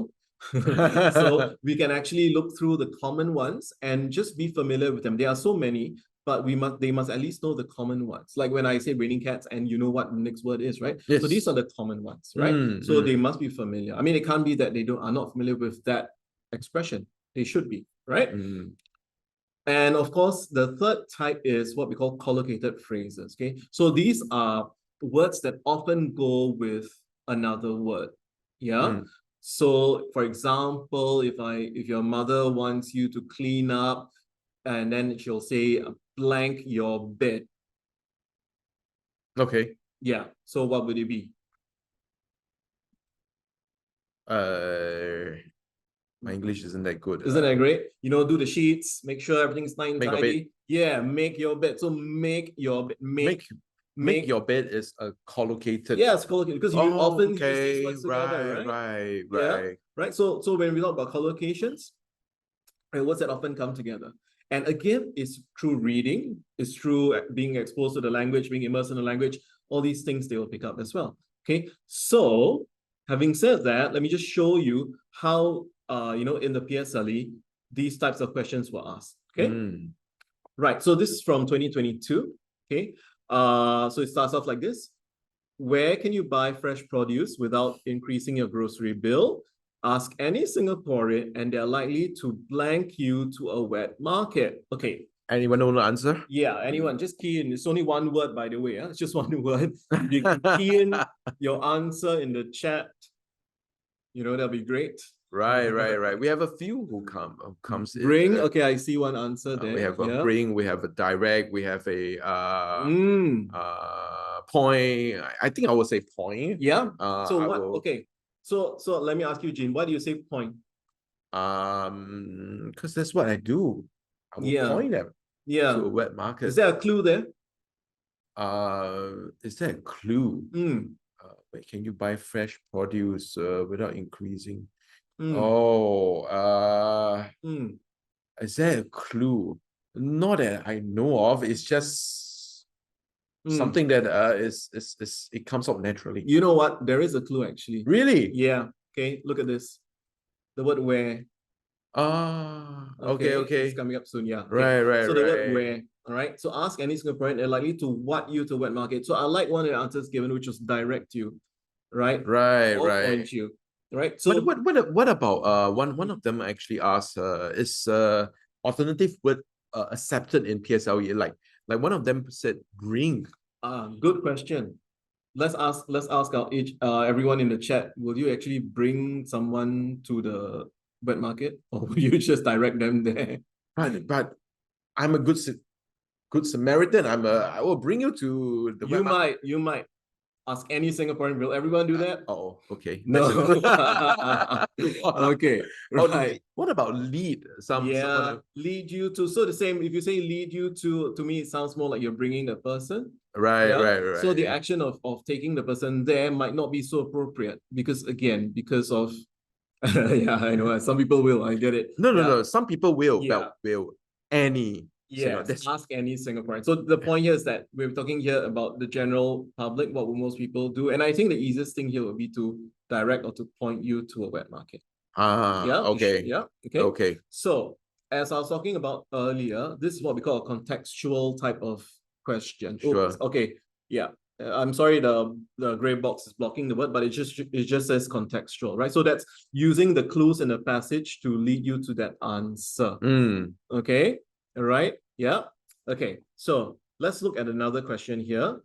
S3: So we can actually look through the common ones and just be familiar with them. There are so many, but they must at least know the common ones. Like when I say raining cats, and you know what the next word is, right?
S1: Yes.
S3: So these are the common ones, right? So they must be familiar. I mean, it can't be that they are not familiar with that expression. They should be, right? And of course, the third type is what we call collocated phrases. Okay, so these are words that often go with another word. Yeah. So, for example, if your mother wants you to clean up, and then she'll say blank your bed.
S1: Okay.
S3: Yeah. So what would it be?
S1: My English isn't that good.
S3: Isn't that great? You know, do the sheets, make sure everything's nice and
S1: Make your
S3: tidy.
S1: bed.
S3: Yeah, make your bed. So make your bed.
S1: Make your bed is a collocated.
S3: Yeah, it's collocated because you often use these words together,
S1: right?
S3: Yeah, right. So when we talk about collocations, and words that often come together. And again, it's through reading, it's through being exposed to the language, being immersed in the language, all these things they will pick up as well. Okay, so having said that, let me just show you how, in the PSLE, these types of questions were asked. Okay, right. So this is from 2022. Okay, so it starts off like this. Where can you buy fresh produce without increasing your grocery bill? Ask any Singaporean and they're likely to blank you to a wet market. Okay.
S1: Anyone know the answer?
S3: Yeah, anyone. Just key in. It's only one word, by the way. It's just one word. You can key in your answer in the chat. That'll be great.
S1: Right. We have a few who comes in.
S3: Bring. Okay, I see one answer there.
S1: We have a bring. We have a direct. We have a point. I think I would say point.
S3: Yeah. So what? Okay. So let me ask you, Jean. Why do you say point?
S1: Because that's what I do. I will point them.
S3: Yeah.
S1: To a wet market.
S3: Is there a clue there?
S1: Is there a clue? Wait, can you buy fresh produce without increasing? Is there a clue? Not that I know of. It's just something that it comes out naturally.
S3: You know what? There is a clue actually.
S1: Really?
S3: Yeah. Okay. Look at this. The word where.
S1: Okay.
S3: It's coming up soon. Yeah. Okay.
S1: Right.
S3: So the word where. All right. So ask any Singaporean, they're likely to what you to wet market. So I like one of the answers given, which was direct you. Right. Or point you. Right. So
S1: what about one of them actually asked is alternative word accepted in PSLE, like one of them said bring.
S3: Good question. Let's ask everyone in the chat, will you actually bring someone to the wet market, or will you just direct them there?
S1: But I'm a good Samaritan. I will bring you to the wet market.
S3: You might ask any Singaporean. Will everyone do that?
S1: Okay.
S3: No. Okay. Right.
S1: What about lead?
S3: Lead you to. So the same. If you say lead you to me, it sounds more like you're bringing the person.
S1: Right.
S3: So the action of taking the person there might not be so appropriate because of yeah, I know some people will. I get it.
S1: No. Some people will.
S3: Yeah.
S1: Will any.
S3: Yes, ask any Singaporean. So the point here is that we're talking here about the general public, what will most people do? And I think the easiest thing here would be to direct or to point you to a wet market.
S1: Okay. Okay.
S3: So as I was talking about earlier, this is what we call a contextual type of question.
S1: Sure.
S3: Okay. Yeah. I'm sorry, the gray box is blocking the word, but it just says contextual, right? So that's using the clues in the passage to lead you to that answer. Okay, all right, yeah. Okay, so let's look at another question here.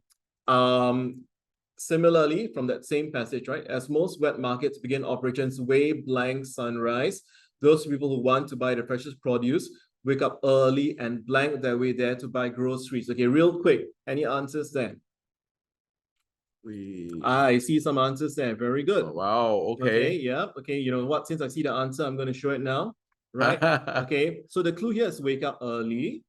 S3: Similarly, from that same passage, right? As most wet markets begin operations way blank sunrise, those people who want to buy the precious produce wake up early and blank their way there to buy groceries. Okay, real quick, any answers there? I see some answers there. Very good.
S1: Oh, wow.
S3: Okay,
S1: Okay.
S3: yeah. Okay, you know what? Since I see the answer, I'm going to show it now. Right? Okay, so the clue here is wake up early.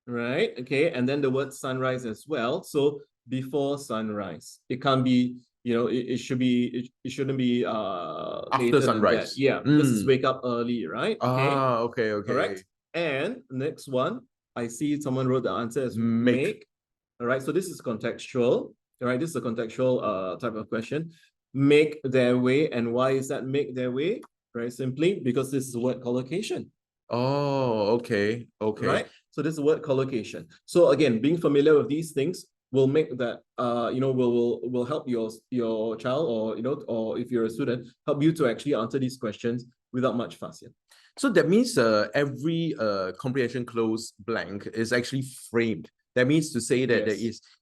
S3: Right? Okay, and then the word sunrise as well. So before sunrise. It can't be, you know, it should be, it shouldn't be
S1: After
S3: later than that.
S1: sunrise.
S3: Yeah, this is wake up early, right? Okay.
S1: Okay, okay.
S3: Correct. And next one, I see someone wrote the answer as
S1: Make.
S3: make. All right, so this is contextual. All right, this is a contextual type of question. Make their way. And why is that make their way? Very simply, because this is a word collocation.
S1: Oh, okay, okay.
S3: Right? So this is a word collocation. So again, being familiar with these things will make that you know, will help your child, or you know, or if you're a student, help you to actually answer these questions without much fuss here.
S1: So that means every comprehension close blank is actually framed. That means to say that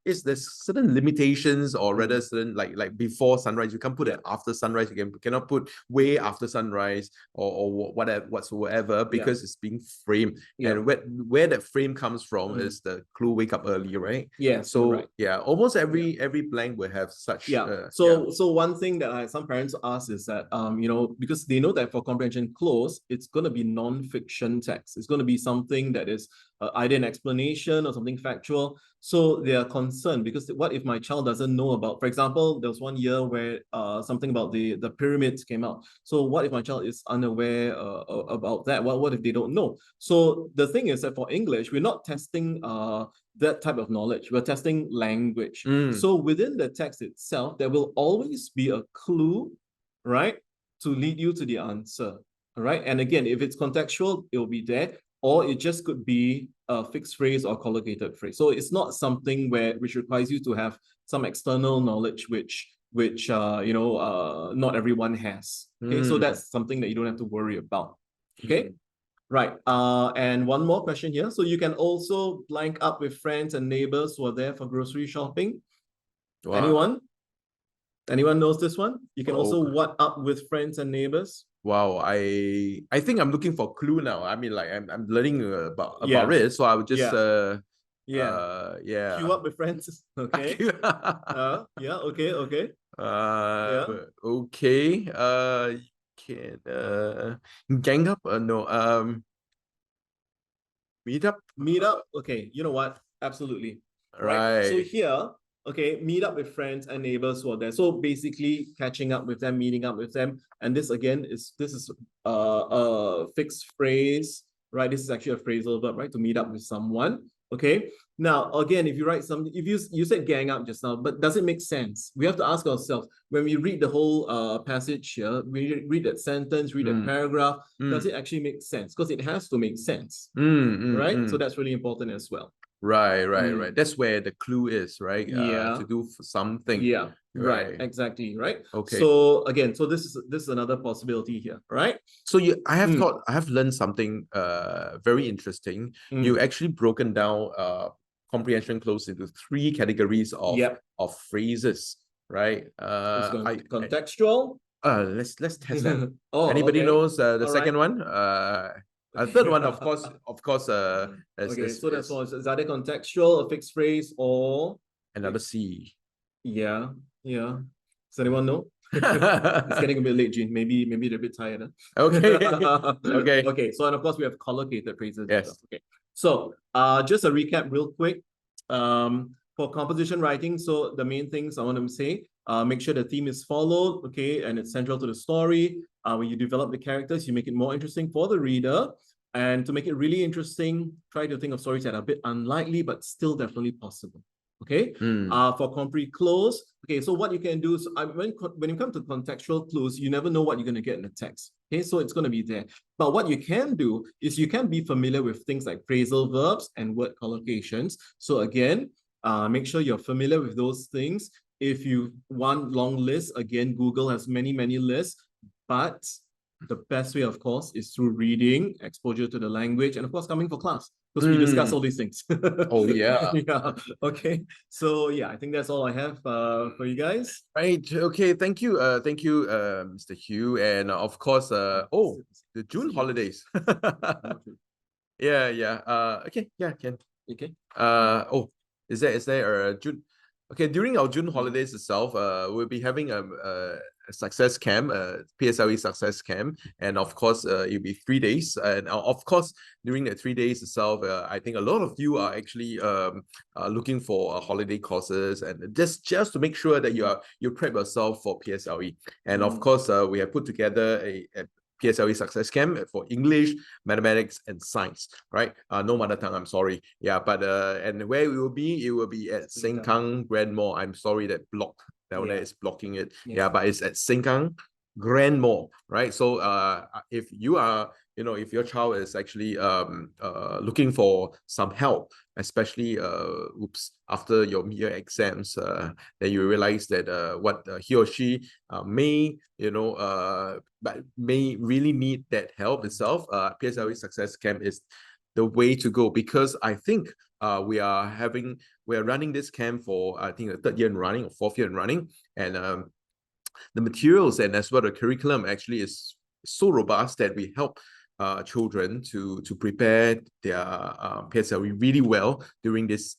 S3: Yes.
S1: there's certain limitations, or rather certain like before sunrise. You can't put it after sunrise. You cannot put way after sunrise or whatever whatsoever, because it's being framed.
S3: Yeah.
S1: And where that frame comes from is the clue wake up early, right?
S3: Yeah.
S1: So
S3: right.
S1: yeah, almost every blank will have such.
S3: So one thing that some parents ask is that you know, because they know that for comprehension close, it's going to be non-fiction text. It's going to be something that is either an explanation or something factual. So they are concerned, because what if my child doesn't know about, for example, there was one year where something about the pyramids came out. So what if my child is unaware about that? What if they don't know? So the thing is that for English, we're not testing that type of knowledge. We're testing language. So within the text itself, there will always be a clue, right, to lead you to the answer. All right. And again, if it's contextual, it will be there, or it just could be a fixed phrase or collocated phrase. So it's not something which requires you to have some external knowledge, which you know, not everyone has. Okay, so that's something that you don't have to worry about. Okay. Right. And one more question here. So you can also blank up with friends and neighbors who are there for grocery shopping.
S1: Wow.
S3: Anyone? Anyone knows this one? You can also
S1: Okay.
S3: what up with friends and neighbors.
S1: Wow, I think I'm looking for clue now. I mean, like I'm learning about
S3: Yeah.
S1: it, so I would just
S3: yeah. Queue up with friends. Okay. Yeah. Okay. Okay.
S1: Okay. Can gang up? No. Meet up.
S3: Meet up. Okay. You know what? Absolutely.
S1: Right.
S3: So here, okay, meet up with friends and neighbors who are there. So basically catching up with them, meeting up with them. And this again is a fixed phrase, right? This is actually a phrasal verb, right? To meet up with someone. Okay. Now, again, if you write something, if you said gang up just now, but does it make sense? We have to ask ourselves, when we read the whole passage here, we read that sentence, read that paragraph, does it actually make sense? Because it has to make sense, right? So that's really important as well. Right.
S1: That's where the clue is, right? To do something.
S3: Yeah. Right. Exactly. Right.
S1: Okay.
S3: So again, so this is another possibility here, right?
S1: So I have learned something very interesting. You actually broken down comprehension close into 3 categories of phrases, right?
S3: Contextual.
S1: Let's test that.
S3: Anybody
S1: knows the second one? A third one, of course.
S3: Okay, so that's one. Is either contextual, a fixed phrase, or
S1: another C.
S3: Yeah. Does anyone know? It's getting a bit late, Jean. Maybe they're a bit tired. Huh?
S1: Okay.
S3: Okay. So, and of course we have collocated phrases.
S1: Yes.
S3: Okay. So just a recap real quick. For composition writing, so the main things I want to say, make sure the theme is followed, okay, and it's central to the story. When you develop the characters, you make it more interesting for the reader. And to make it really interesting, try to think of stories that are a bit unlikely, but still definitely possible. Okay. For compre close, okay, so what you can do is when you come to contextual clues, you never know what you're going to get in the text. Okay, so it's going to be there. But what you can do is you can be familiar with things like phrasal verbs and word collocations. So again, Make sure you're familiar with those things. If you want long lists, again, Google has many, many lists, but the best way, of course, is through reading, exposure to the language, and of course, coming for class, because we discuss all these things.
S1: Oh, yeah.
S3: Yeah. Okay. So yeah, I think that's all I have for you guys.
S1: Right. Okay. Thank you. Mr. Hugh. And of course, the June holidays. Yeah. Okay. Yeah, can.
S3: Okay.
S1: Is there a June? Okay, during our June holidays itself, we'll be having a success camp, PSLE success camp, and of course, it'll be 3 days. And of course, during the 3 days itself, I think a lot of you are actually looking for holiday courses, and just to make sure that you prep yourself for PSLE. And of course, we have put together a PSLE success camp for English, mathematics, and science, right? No mother tongue, I'm sorry. Yeah, but and where it will be at Sengkang Grand Mall. I'm sorry that block down there is blocking it. Yeah, but it's at Sengkang Grand Mall, right? So if you are, if your child is actually looking for some help, especially after your mid-year exams, then you realize that what he or she may but may really need that help itself, PSLE Success Camp is the way to go, because I think we are running this camp for, I think, the 3rd year in running or 4th year in running, and the materials and as well the curriculum actually is so robust that we help children to prepare their PSLE really well during this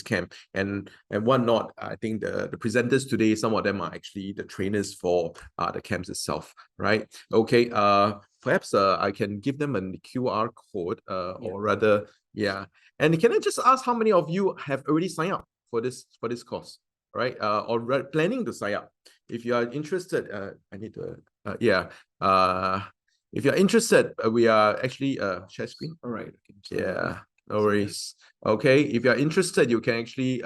S1: camp, and whatnot. I think the presenters today, some of them are actually the trainers for the camps itself, right? Okay, perhaps I can give them a QR code, or rather, yeah. And can I just ask how many of you have already signed up for this course, right? Or planning to sign up? If you are interested, I need to if you're interested, we are actually share screen.
S3: All right.
S1: Yeah, no worries. Okay, if you're interested, you can actually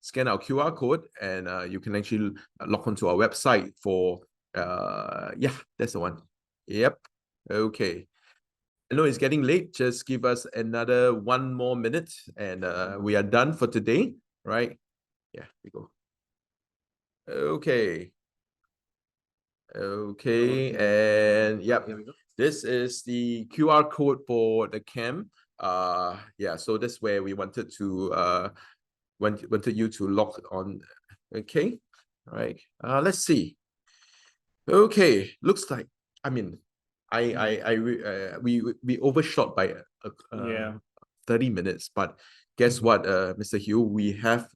S1: scan our QR code, and you can actually log onto our website for that's the one. Yep. Okay. I know it's getting late. Just give us another 1 more minute, and we are done for today, right? Yeah, we go. Okay. Okay, and yep, this is the QR code for the camp. So that's where we wanted to wanted you to log on. Okay, all right. Let's see. Okay, looks like, I mean, we overshot by 30 minutes, but guess what, Mr. Hugh, we have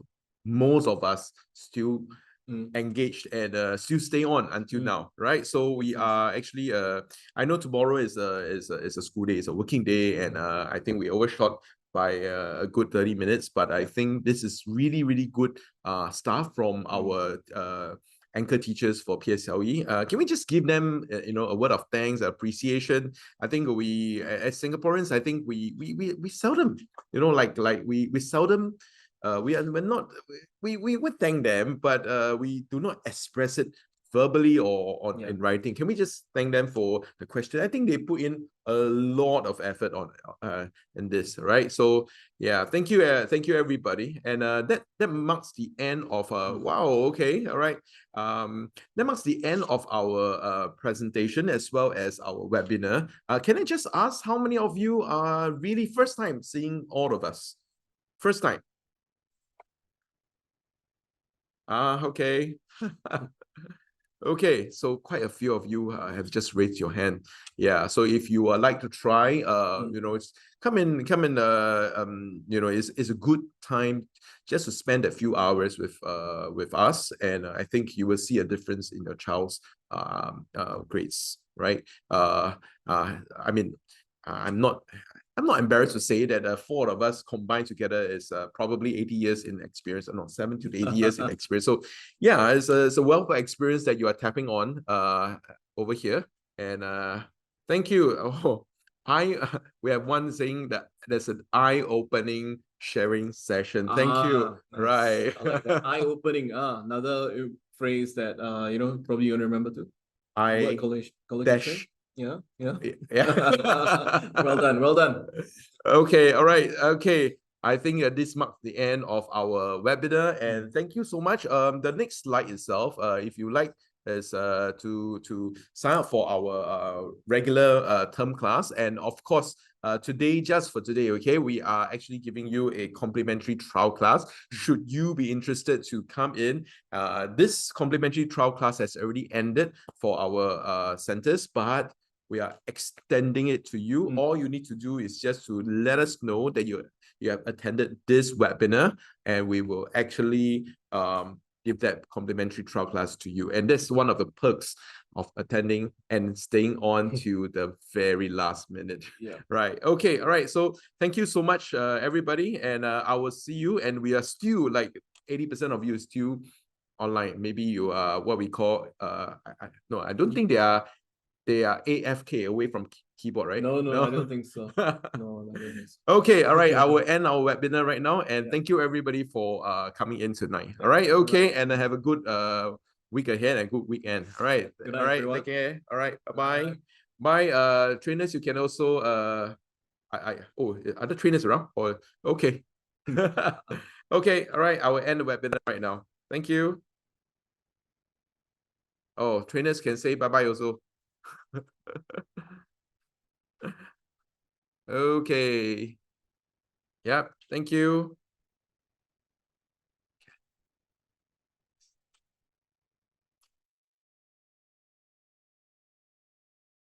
S1: most of us still engaged and still stay on until now, right? So we are actually I know tomorrow is a school day, it's a working day, and I think we overshot by a good 30 minutes, but I think this is really, really good stuff from our anchor teachers for PSLE. Can we just give them a word of thanks, appreciation? I think we, as Singaporeans, I think we seldom, we seldom we would thank them, but we do not express it verbally or in writing. Can we just thank them for the question? I think they put in a lot of effort on in this, right? So yeah, thank you everybody, and that marks the end of wow. Okay, all right. That marks the end of our presentation as well as our webinar. Can I just ask how many of you are really first time seeing all of us? First time. Okay. Okay, so quite a few of you have just raised your hand. Yeah, so if you would like to try, it's come in. It's a good time just to spend a few hours with us, and I think you will see a difference in your child's grades, right? I mean, I'm not embarrassed to say that 4 of us combined together is probably 80 years in experience, or not 70 to 80 years in experience. So yeah, it's a wealth of experience that you are tapping on over here. And thank you. Oh, we have one saying that there's an eye-opening sharing session. Thank you.
S3: Nice.
S1: Right.
S3: I like that. Eye-opening. Another phrase that probably you want to remember too. Word collocation. Yeah.
S1: Yeah.
S3: Well done.
S1: Okay, all right. Okay. I think this marks the end of our webinar, and thank you so much. The next slide itself, if you like, is to sign up for our regular term class, and of course, today, just for today, okay, we are actually giving you a complimentary trial class. Should you be interested to come in, this complimentary trial class has already ended for our centers, but we are extending it to you. All you need to do is just to let us know that you have attended this webinar, and we will actually give that complimentary trial class to you. And that's one of the perks of attending and staying on to the very last minute.
S3: Yeah.
S1: Right. Okay. All right. So thank you so much, everybody. And I will see you. And we are still like 80% of you is still online. Maybe you are what we call no, I don't think they are AFK, away from keyboard, right?
S3: No, I don't think so. No, I don't think so.
S1: Okay, all right. I will end our webinar right now, and
S3: Yeah.
S1: thank you everybody for coming in tonight. All right, okay, and have a good week ahead and good weekend. All right,
S3: Good night,
S1: all right,
S3: everyone.
S1: take care. All right, bye
S3: Bye.
S1: bye. Bye, trainers. You can also oh, are the trainers around? Or okay, okay, all right. I will end the webinar right now. Thank you. Oh, trainers can say bye bye also. Okay. Yep. Thank you.